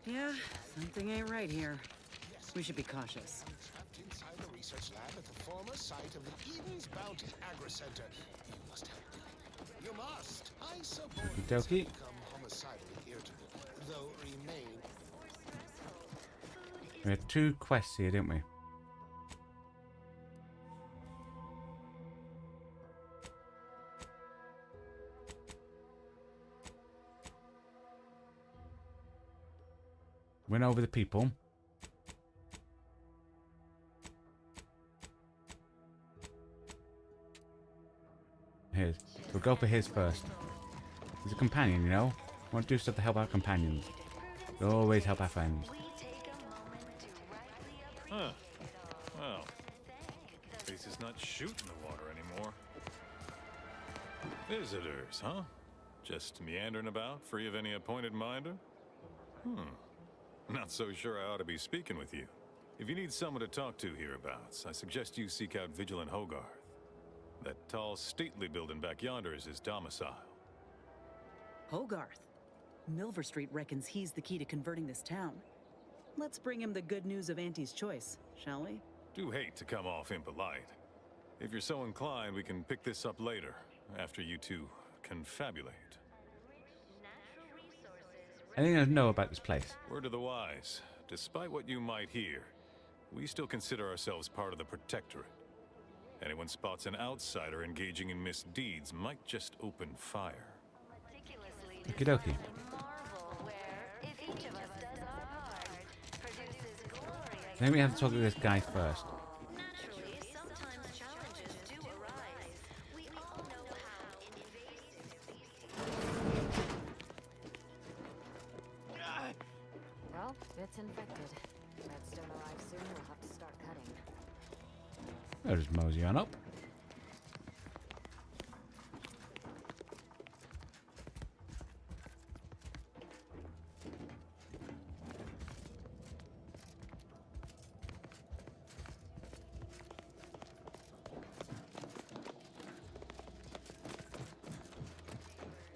Yeah, something ain't right here. We should be cautious. Trapped inside the research lab at the former site of the Eden's Bounty Agri Center. You must help me. You must. I subordinates have Okey-dokey. become homicidally irritable, though remain. We had 2 quests here, didn't we? Win over the people. His. We'll go for his first. He's a companion, you know? Want to do stuff to help our companions. We always help our friends. Huh. Well, Face is not shooting the water anymore. Visitors, huh? Just meandering about, free of any appointed minder? Not so sure I ought to be speaking with you. If you need someone to talk to hereabouts, I suggest you seek out Vigilant Hogarth. That tall, stately building back yonder is his domicile. Hogarth. Milver Street reckons he's the key to converting this town. Let's bring him the good news of Auntie's choice, shall we? Do hate to come off impolite. If you're so inclined, we can pick this up later, after you two confabulate. Anything I know about this place? Word to the wise, despite what you might hear, We still consider ourselves part of the Protectorate. Anyone spots an outsider engaging in misdeeds might just open fire. Okie dokie. I think we have to talk to this guy first. Well, it's infected. Redstone arrives soon, we'll have to start cutting. There's mosey on up.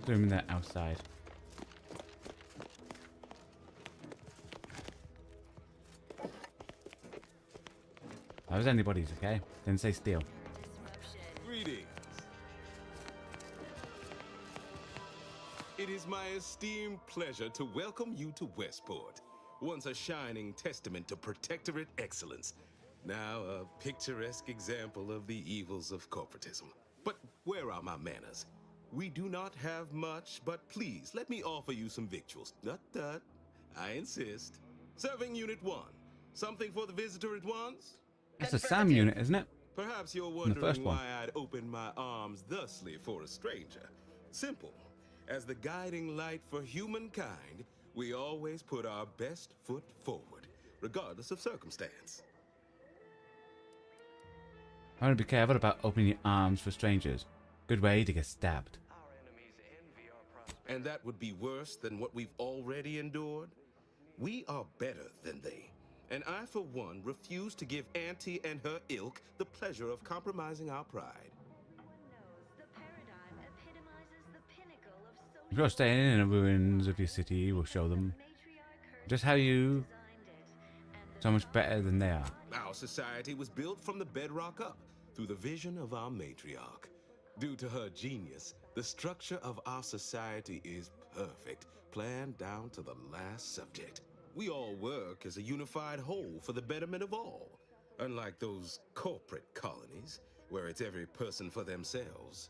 Zoom that outside. That was anybody's, okay? Didn't say steal. Greetings. It is my esteemed pleasure to welcome you to Westport, once a shining testament to Protectorate excellence, now a picturesque example of the evils of corporatism. But where are my manners? We do not have much, but please let me offer you some victuals. Tut. I insist. Serving Unit 1. Something for the visitor at once? That's a SAM unit, isn't it? Perhaps you're In the first wondering one. why I'd open my arms thusly for a stranger. Simple. As the guiding light for humankind, we always put our best foot forward, regardless of circumstance. I want to be careful about opening your arms for strangers. Good way to get stabbed. And that would be worse than what we've already endured? We are better than they. And I, for one, refuse to give Auntie and her ilk the pleasure of compromising our pride. If you're staying in the ruins of your city, we'll show them just how you so much better than they are. Our society was built from the bedrock up through the vision of our matriarch. Due to her genius, the structure of our society is perfect, planned down to the last subject. We all work as a unified whole for the betterment of all, unlike those corporate colonies, where it's every person for themselves.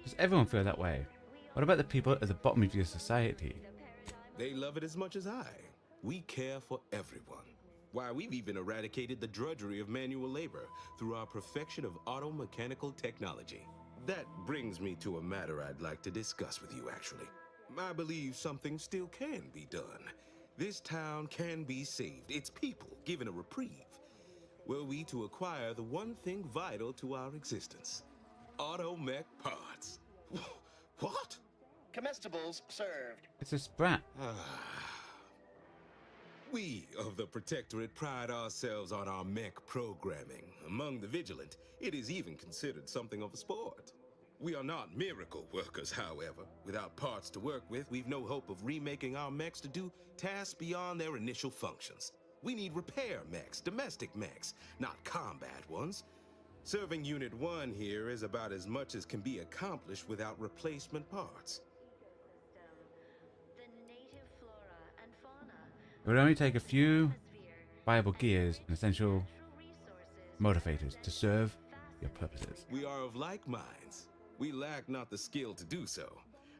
Does everyone feel that way? What about the people at the bottom of your society? They love it as much as I. We care for everyone. Why, we've even eradicated the drudgery of manual labor through our perfection of auto-mechanical technology. That brings me to a matter I'd like to discuss with you, actually. I believe something still can be done. This town can be saved, its people given a reprieve. Were we to acquire the one thing vital to our existence, auto-mech parts. What? Comestibles served. It's a sprat. We of the Protectorate pride ourselves on our mech programming. Among the vigilant, it is even considered something of a sport. We are not miracle workers, however. Without parts to work with, we've no hope of remaking our mechs to do tasks beyond their initial functions. We need repair mechs, domestic mechs, not combat ones. Serving Unit 1 here is about as much as can be accomplished without replacement parts. It would only take a few viable gears and essential motivators to serve your purposes. We are of like minds. We lack not the skill to do so.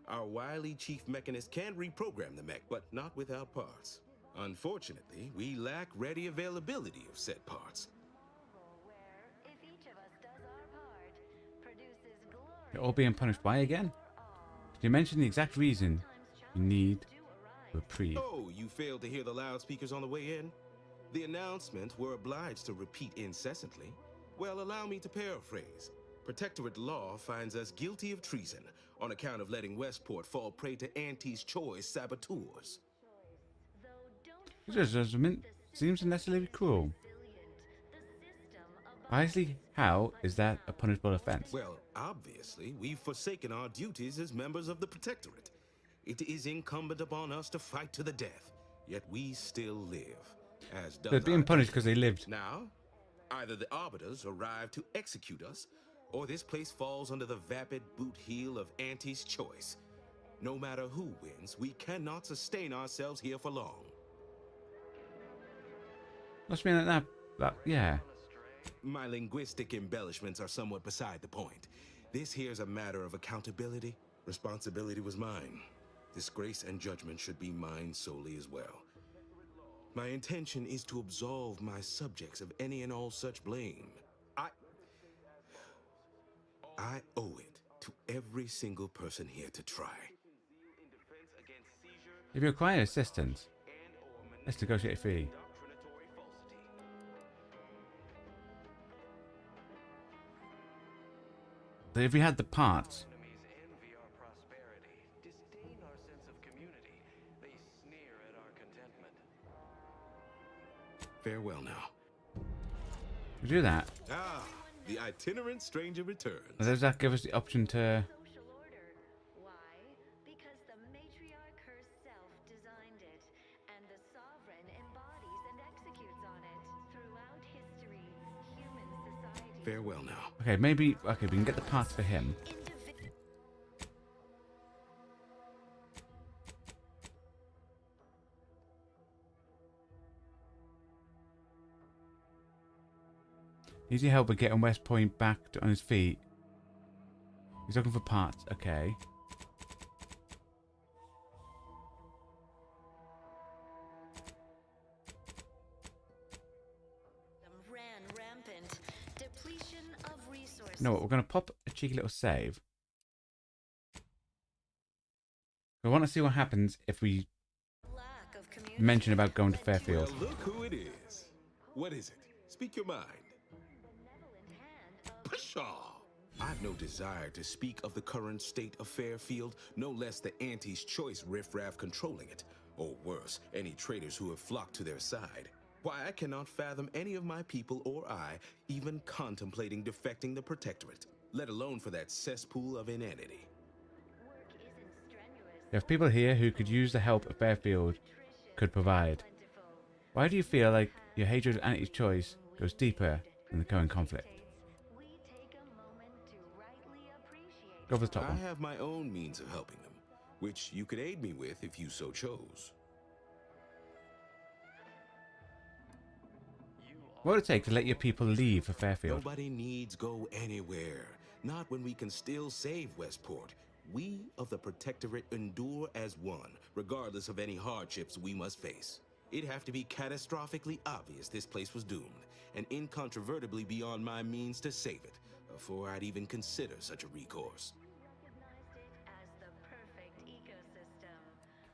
Our wily chief mechanist can reprogram the mech, but not without parts. Unfortunately, we lack ready availability of said parts. You're all being punished. Why again? Did you mention the exact reason you need reprieve? Oh, you failed to hear the loudspeakers on the way in? The announcement we're obliged to repeat incessantly. Well, allow me to paraphrase. Protectorate law finds us guilty of treason on account of letting Westport fall prey to Auntie's choice saboteurs. This judgment seems unnecessarily cruel. Precisely how is that a punishable offense? Well, obviously, we've forsaken our duties as members of the Protectorate. It is incumbent upon us to fight to the death, yet we still live. As does They're being punished because they lived. Now, either the arbiters arrive to execute us, or this place falls under the vapid boot heel of Auntie's choice. No matter who wins, we cannot sustain ourselves here for long. Must mean like that, yeah. My linguistic embellishments are somewhat beside the point. This here's a matter of accountability. Responsibility was mine. Disgrace and judgment should be mine solely as well. My intention is to absolve my subjects of any and all such blame. I owe it to every single person here to try. If you require assistance, let's negotiate a fee. So if we had the parts, farewell now. we do that. Ah, the itinerant stranger returns. And does that give us the option to? Because the matriarch herself designed it, and the sovereign embodies and executes on it. Throughout history, human society... Farewell now. Okay, maybe. Okay, we can get the parts for him. Needs your help with getting West Point back on his feet. He's looking for parts. Okay. Ran rampant. Depletion of resources. You know what? We're going to pop a cheeky little save. I want to see what happens if we mention about going to Fairfield. Well, look who it is. What is it? Speak your mind. Pshaw! I've no desire to speak of the current state of Fairfield, no less the Auntie's choice riffraff controlling it, or worse, any traitors who have flocked to their side. Why, I cannot fathom any of my people or I even contemplating defecting the Protectorate, let alone for that cesspool of inanity. You have people here who could use the help of Fairfield could provide. Why do you feel like your hatred of Auntie's choice goes deeper than the current conflict? Go for the top one. I have my own means of helping them, which you could aid me with if you so chose. What would it take to let your people leave for Fairfield? Nobody needs go anywhere. Not when we can still save Westport. We of the Protectorate endure as one, regardless of any hardships we must face. It'd have to be catastrophically obvious this place was doomed, and incontrovertibly beyond my means to save it, before I'd even consider such a recourse.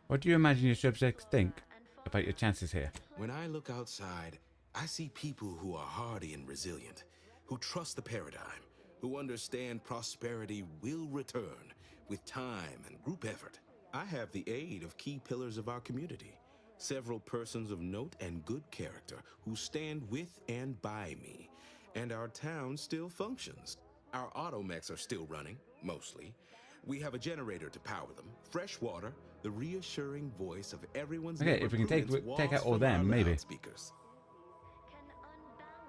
What do you imagine your subjects think about your chances here? When I look outside, I see people who are hardy and resilient, who trust the paradigm, who understand prosperity will return with time and group effort. I have the aid of key pillars of our community, several persons of note and good character who stand with and by me, and our town still functions. Our automechs are still running, mostly. We have a generator to power them, fresh water, the reassuring voice of everyone's. Okay, if we can take out all them, maybe.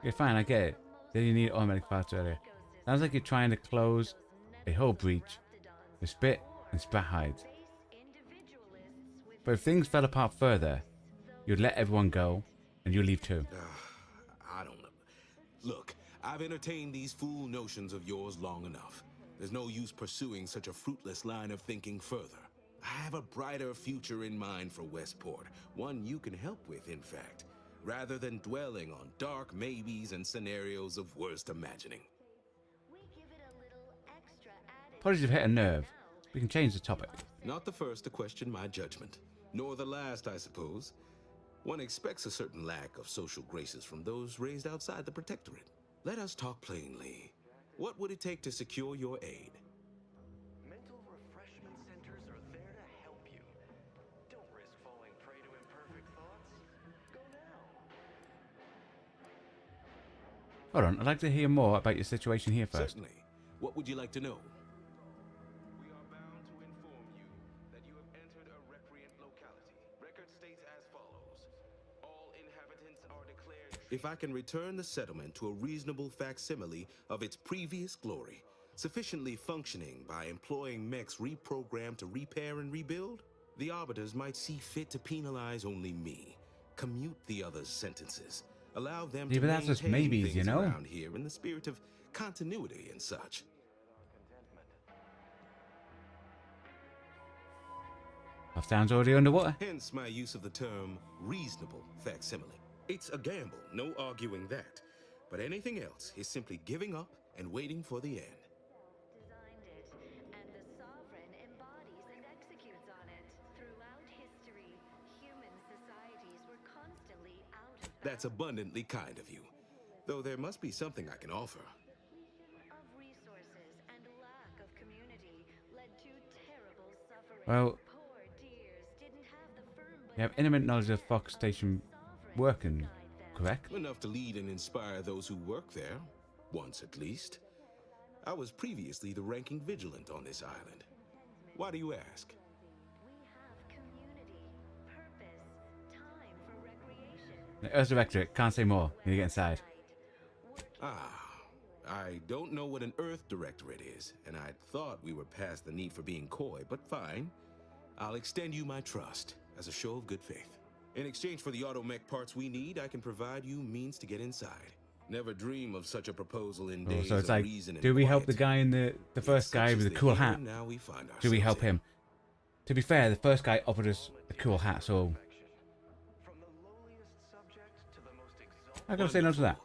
Okay, fine, I get it. Then you need automatic parts earlier. Sounds like you're trying to close a whole breach with spit and spat hides. But if things fell apart further, you'd let everyone go, and you leave too. I don't know. Look, I've entertained these fool notions of yours long enough. There's no use pursuing such a fruitless line of thinking further. I have a brighter future in mind for Westport, one you can help with, in fact, rather than dwelling on dark maybes and scenarios of worst imagining. Apologies if hit a nerve. We can change the topic. Not the first to question my judgment, nor the last, I suppose. One expects a certain lack of social graces from those raised outside the Protectorate. Let us talk plainly. What would it take to secure your aid? Mental refreshment centers are there to help you. Don't risk falling prey to imperfect thoughts. Go now. Hold on, I'd like to hear more about your situation here first. Certainly. What would you like to know? We are bound to inform you that you have entered a recreant locality. Record states as follows. All inhabitants are declared... If I can return the settlement to a reasonable facsimile of its previous glory, sufficiently functioning by employing mechs reprogrammed to repair and rebuild, the Arbiters might see fit to penalize only me, commute the others' sentences, Allow them Yeah, to but that's just maintain maybes, you things know? around here in the spirit of continuity and such. Our town's already underwater. Hence my use of the term reasonable facsimile. It's a gamble, no arguing that. But anything else is simply giving up and waiting for the end. That's abundantly kind of you. Though there must be something I can offer. Well, you have intimate knowledge of Fox Station working, correct? Enough to lead and inspire those who work there, once at least. I was previously the ranking vigilant on this island. Why do you ask? Earth's Directorate, can't say more. Need to get inside. I don't know what an Earth Directorate is, and I thought we were past the need for being coy, but fine. I'll extend you my trust as a show of good faith. In exchange for the automech parts we need, I can provide you means to get inside. Never dream of such a proposal in days So it's of like, reason and do we quiet. help the guy in the first guy with the cool hat? Now we find Do we ourselves help in. him? To be fair, the first guy offered us a cool hat, so I gotta say no to that.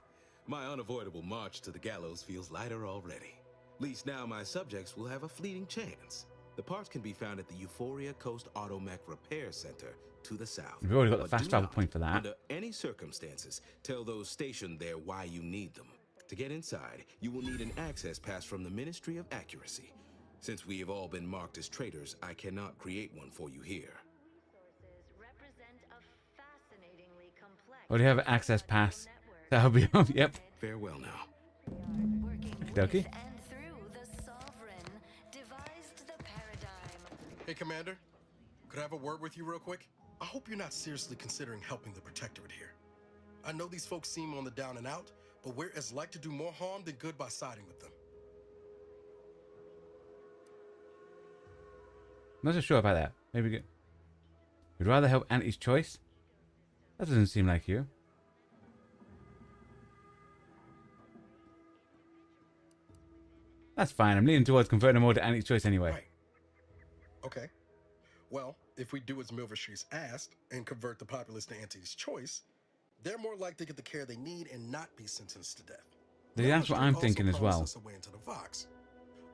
My unavoidable march to the gallows feels lighter already. At least now my subjects will have a fleeting chance. The parts can be found at the Euphoria Coast Automech Repair Center to the south. We've already got the But fast do travel not, point for that. Under any circumstances, tell those stationed there why you need them. To get inside, you will need an access pass from the Ministry of Accuracy. Since we have all been marked as traitors, I cannot create one for you here. Already have an access pass. That'll be yep. Farewell now. Okie dokie. Hey, Commander. Could I have a word with you real quick? I hope you're not seriously considering helping the Protectorate here. I know these folks seem on the down and out, but we're as like to do more harm than good by siding with them. Not so sure about that. Maybe we'd rather help Auntie's choice. That doesn't seem like you. That's fine. I'm leaning towards converting them all to Auntie's choice anyway. Right. Okay. Well, if we do as Milverstreet's asked and convert the populace to Auntie's choice, they're more likely to get the care they need and not be sentenced to death. That's what I'm thinking as well. Us a way into the Vox.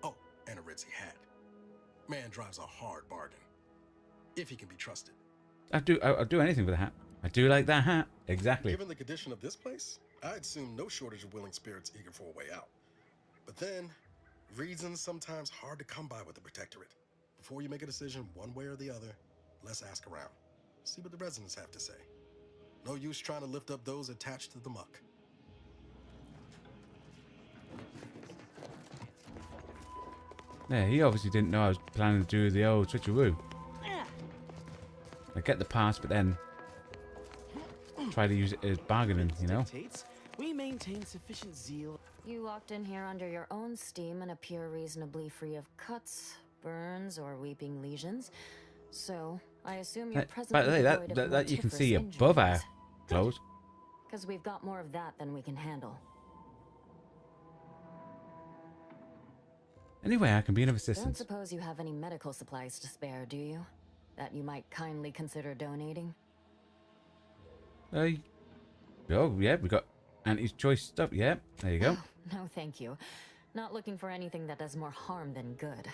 Oh, and a Ritzy hat. Man drives a hard bargain. If he can be trusted. I'll do anything with a hat. I do like that hat. Exactly. Given the condition of this place, I'd assume no shortage of willing spirits eager for a way out. But then, reason's sometimes hard to come by with the Protectorate. Before you make a decision one way or the other, let's ask around. See what the residents have to say. No use trying to lift up those attached to the muck. Yeah, he obviously didn't know I was planning to do the old switcheroo. I get the pass, but then try to use it as bargaining, you know? We maintain sufficient zeal. You walked in here under your own steam and appear reasonably free of cuts, burns, or weeping lesions. So, I assume you're presently By the way, devoid of that you can see mortiferous above our injuries. clothes. Because we've got more of that than we can handle. Anyway, I can be of Don't assistance. suppose you have any medical supplies to spare, do you? That you might kindly consider donating? Oh, yeah, we got Auntie's choice stuff. Yeah, there you go. No, thank you. Not looking for anything that does more harm than good.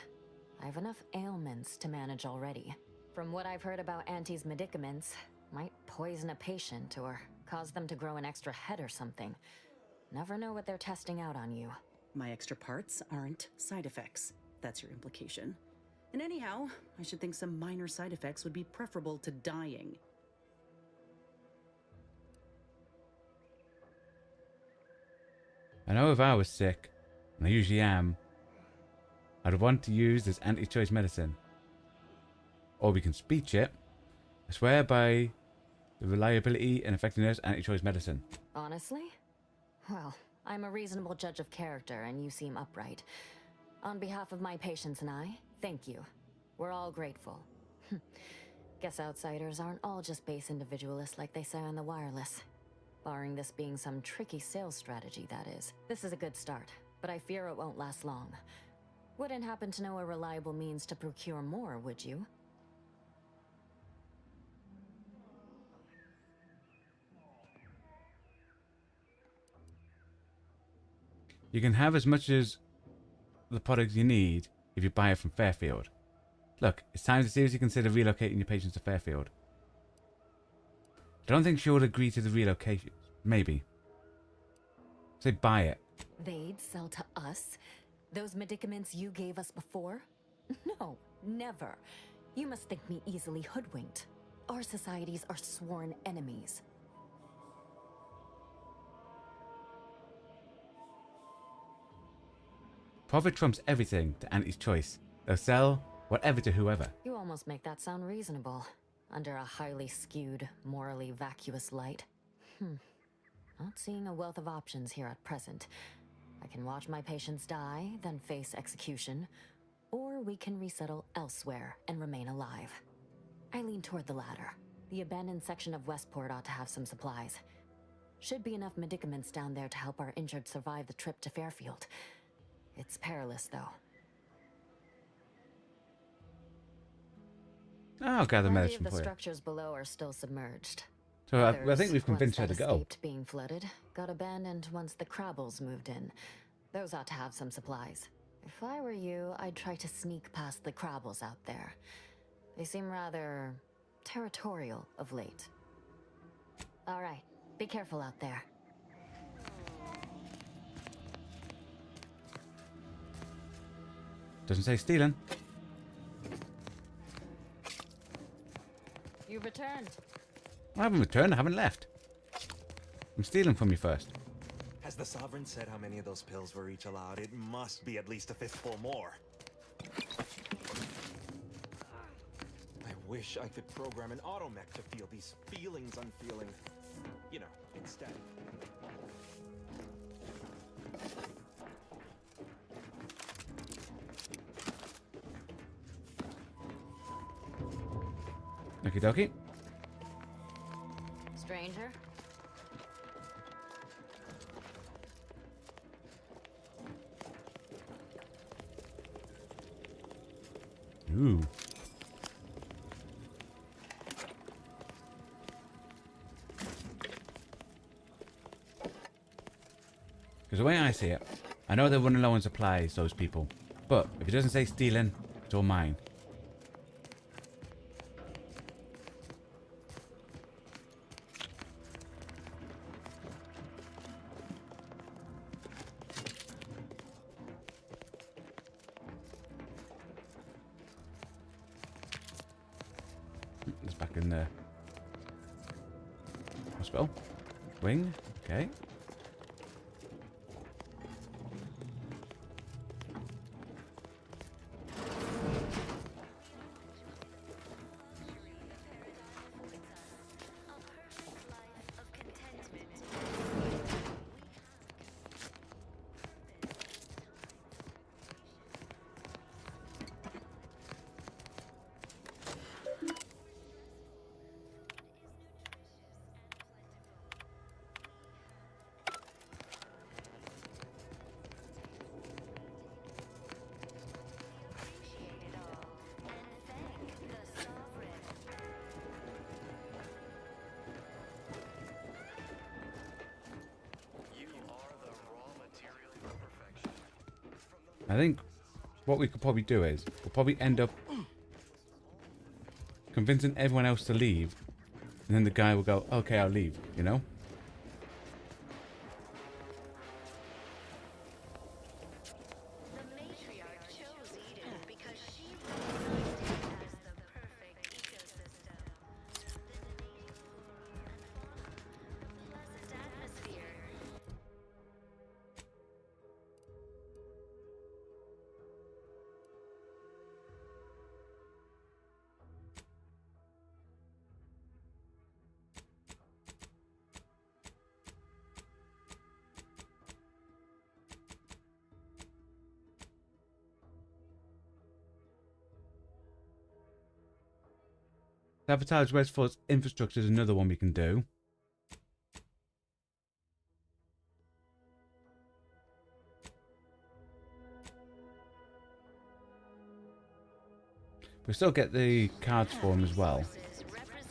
I have enough ailments to manage already. From what I've heard about Auntie's medicaments, might poison a patient or cause them to grow an extra head or something. Never know what they're testing out on you. My extra parts aren't side effects. That's your implication. And anyhow, I should think some minor side effects would be preferable to dying. I know if I was sick, and I usually am, I'd want to use this anti-choice medicine. Or we can speech it. I swear by the reliability and effectiveness of anti-choice medicine. Honestly? Well, I'm a reasonable judge of character, and you seem upright. On behalf of my patients and I, thank you. We're all grateful. Guess outsiders aren't all just base individualists like they say on the wireless. Barring this being some tricky sales strategy, that is. This is a good start, but I fear it won't last long. Wouldn't happen to know a reliable means to procure more, would you? You can have as much as the products you need if you buy it from Fairfield. Look, it's time to seriously consider relocating your patients to Fairfield. I don't think she would agree to the relocation. Maybe. Say buy it. They'd sell to us? Those medicaments you gave us before? No, never. You must think me easily hoodwinked. Our societies are sworn enemies. Profit trumps everything to Auntie's choice. They'll sell whatever to whoever. You almost make that sound reasonable. Under a highly skewed, morally vacuous light. Not seeing a wealth of options here at present. I can watch my patients die, then face execution. Or we can resettle elsewhere and remain alive. I lean toward the latter. The abandoned section of Westport ought to have some supplies. Should be enough medicaments down there to help our injured survive the trip to Fairfield. It's perilous, though. I'll gather Plenty medicine of the for you. structures below are still submerged. So I Others, think we've convinced her once to that go. escaped being flooded, got abandoned once the Crabbles moved in. Those ought to have some supplies. If I were you, I'd try to sneak past the Crabbles out there. They seem rather territorial of late. All right, be careful out there. Doesn't say stealing. You've returned. I haven't returned, I haven't left. I'm stealing from you first. Has the Sovereign said how many of those pills were each allowed? It must be at least a fistful more. I wish I could program an automech to feel these feelings I'm feeling. You know, instead. Okie dokie. Stranger? Ooh. Because the way I see it, I know they're running low on supplies, those people. But if it doesn't say stealing, it's all mine. It's back in the hospital. Wing. Okay. I think what we could probably do is we'll probably end up convincing everyone else to leave, and then the guy will go, okay, I'll leave, you know? Sabotage Westport's infrastructure is another one we can do. We still get the cards for them as well.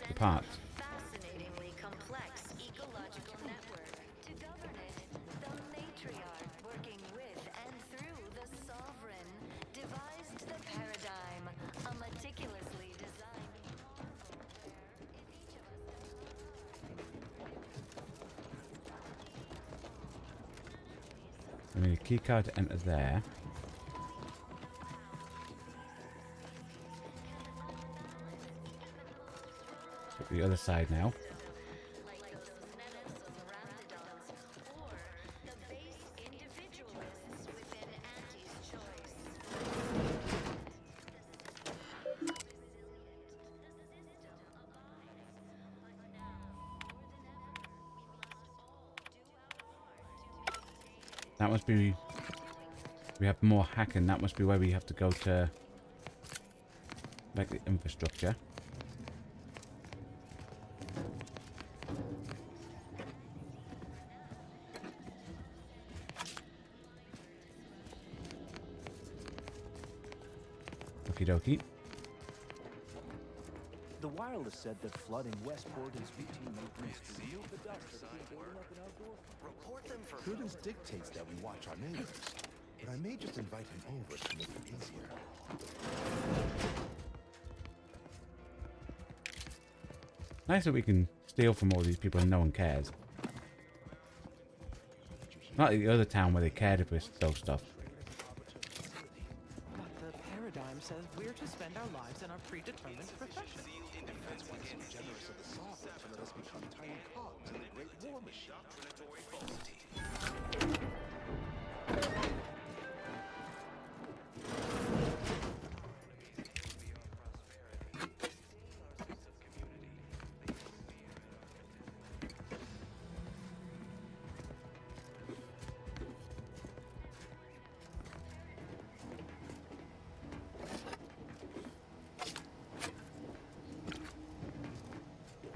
The parts. Fascinatingly complex ecological network. To govern it, the matriarch working with and through the sovereign devised the paradigm, a meticulously designed marvel where if each of us I need a key card to enter there. The other side now. That must be... We have more hacking. That must be where we have to go to... like the infrastructure. Okie dokie. The wireless said that flooding Westport is routine maintenance to remove the dust that's been building up in outdoor. Report them for Prudence dictates that we watch our neighbors, but I may just invite him over to make it easier. Nice that we can steal from all these people and no one cares. Not like the other town where they cared if we stole stuff. But the paradigm says we're to spend our lives in our predetermined profession. That's why it's so generous of the sovereign to let us become tiny cogs in the great war machine.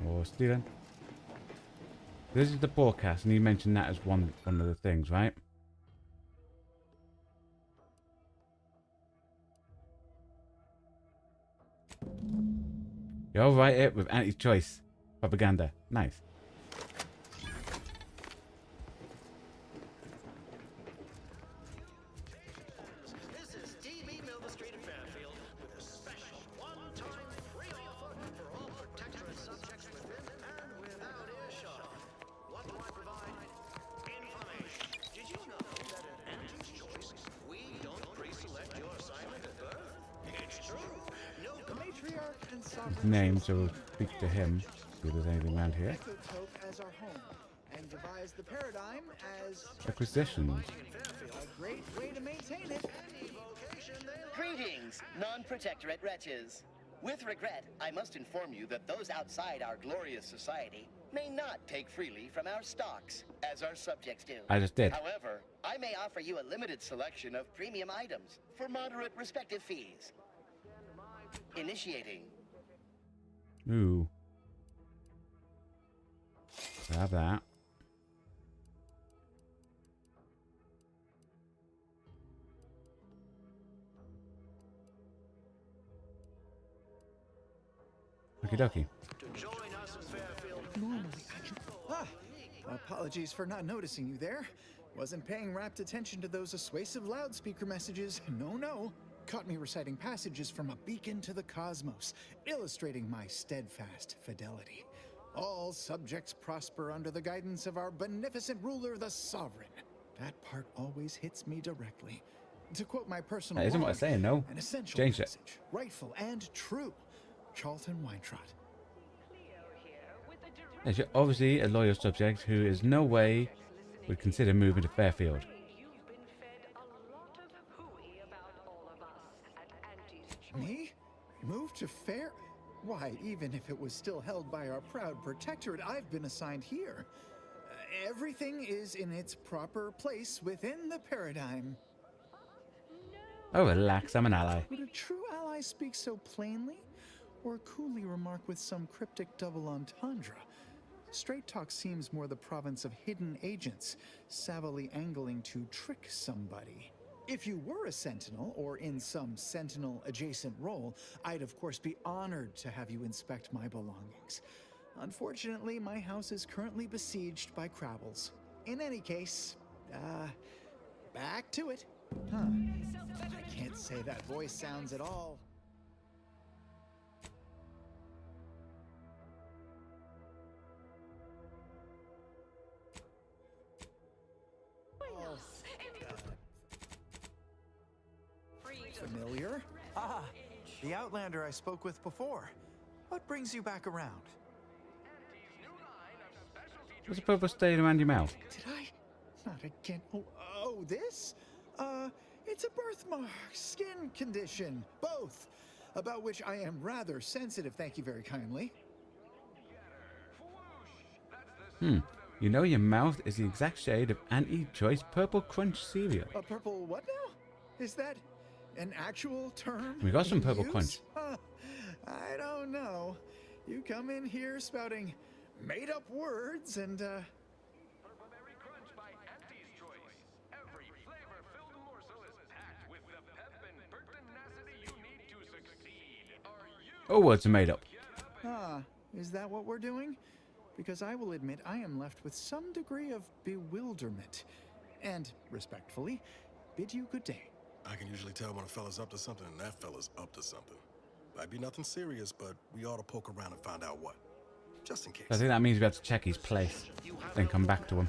Or stealing. This is the broadcast, and you mentioned that as one of the things, right? You'll write it with anti-choice propaganda. Nice. This is DB Milva Street in Fairfield with a special one-time free offer for all Protectorate subjects within and without earshot. What do I provide? Information. Did you know that at Anti's Choice, we don't pre-select your assignment at birth? It's true. No matriarch and sovereign Name, so we'll speak to him. See if there's anything around here. Ecotope as our home, and devise the paradigm as Acquisitions. a great way to maintain it. Greetings, non-protectorate wretches. With regret, I must inform you that those outside our glorious society may not take freely from our stocks, as our subjects do. I just did. However, I may offer you a limited selection of premium items for moderate respective fees. Initiating. Ooh. Grab that. Okie dokie. Normally, I can... Apologies for not noticing you there. Wasn't paying rapt attention to those assuasive loudspeaker messages. No. Caught me reciting passages from a beacon to the cosmos, illustrating my steadfast fidelity. All subjects prosper under the guidance of our beneficent ruler, the sovereign. That part always hits me directly. To quote my personal That isn't what I'm saying, no. an essential Change it. message, rightful and true. Charlton Weintraub. Yes, you're obviously a loyal subject who is no way would consider moving to Fairfield. Me? Move to Fair? Why, even if it was still held by our proud protectorate, I've been assigned here. Everything is in its proper place within the paradigm. Oh, relax, I'm an ally. Would a true ally speak so plainly? Or coolly remark with some cryptic double entendre? Straight talk seems more the province of hidden agents, savvily angling to trick somebody. If you were a Sentinel, or in some Sentinel-adjacent role, I'd of course be honored to have you inspect my belongings. Unfortunately, my house is currently besieged by Crabbles. In any case, back to it. Huh. I can't say that voice sounds at all. Familiar? Ah, the Outlander I spoke with before. What brings you back around? What's the purple stain around your mouth? Did I? Not again. Oh, this? It's a birthmark, skin condition, both, about which I am rather sensitive, thank you very kindly. You know your mouth is the exact shade of anti-choice purple crunch cereal. A purple what now? Is that an actual term? We got some purple use? crunch. I don't know. You come in here spouting made-up words and, Purple-berry crunch by Auntie's Choice. Every flavor-filled morsel is packed with the pep and pertinacity you need to succeed. Are you? Oh, words are made up. Is that what we're doing? Because I will admit I am left with some degree of bewilderment. And, respectfully, bid you good day. I can usually tell when a fella's up to something and that fella's up to something. Might be nothing serious, but we ought to poke around and find out what. Just in case. I think that means we have to check his place, then come back to him.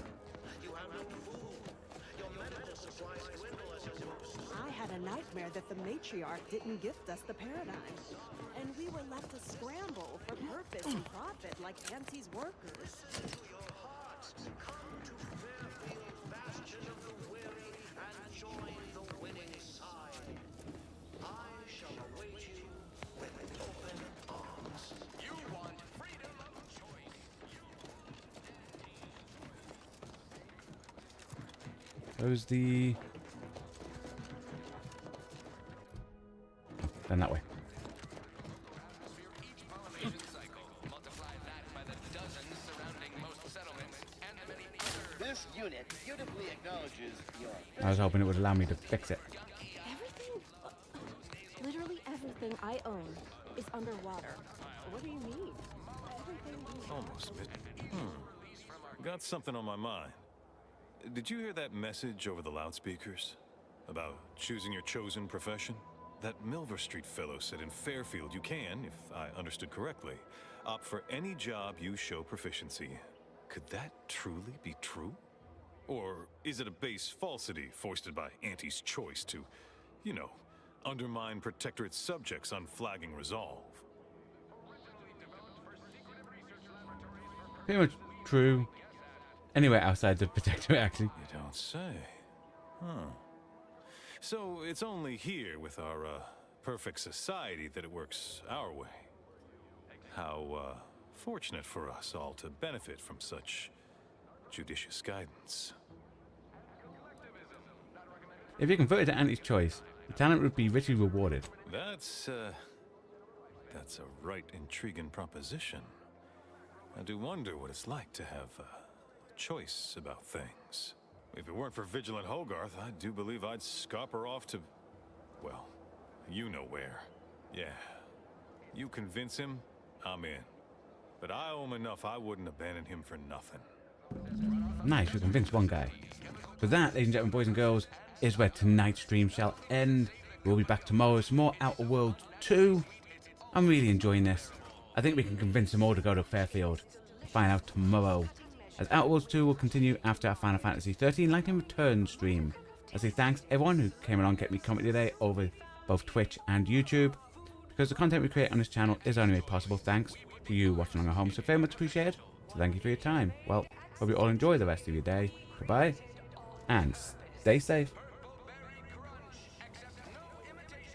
I had a nightmare that the matriarch didn't gift us the paradigm. And we were left to scramble for purpose and profit like Auntie's workers. Come to Fairfield, bastion of the weary, and join the winning side. I shall await you with open arms. You want freedom of choice. Where's the... Then that way. This unit beautifully acknowledges your... I was hoping it would allow me to fix it. Everything, literally everything I own is underwater. What do you mean? Everything we Almost. Got something on my mind. Did you hear that message over the loudspeakers? About choosing your chosen profession? That Milver Street fellow said in Fairfield you can, if I understood correctly, opt for any job you show proficiency. Could that truly be true? Or is it a base falsity foisted by Auntie's Choice to, you know, undermine Protectorate subjects' unflagging resolve? Pretty much true. Anywhere outside the Protectorate, actually. You don't say. Huh. So it's only here with our, perfect society that it works our way. How, fortunate for us all to benefit from such judicious guidance. If you converted to Auntie's Choice, the talent would be richly rewarded. That's a right intriguing proposition. I do wonder what it's like to have a choice about things. If it weren't for Vigilant Hogarth, I do believe I'd scupper off to, well, you know where. Yeah. You convince him, I'm in. But I owe him enough I wouldn't abandon him for nothing. Nice, we convinced one guy. But that, ladies and gentlemen, boys and girls, is where tonight's stream shall end. We'll be back tomorrow with some more Outer Worlds 2. I'm really enjoying this. I think we can convince them all to go to Fairfield. We'll find out tomorrow. As Outer Worlds 2 will continue after our Final Fantasy 13 Lightning Return stream. I say thanks everyone who came along and kept me company today over both Twitch and YouTube. Because the content we create on this channel is only made possible thanks to you watching along at home, so very much appreciated. So thank you for your time. Well, hope you all enjoy the rest of your day. Goodbye, and stay safe.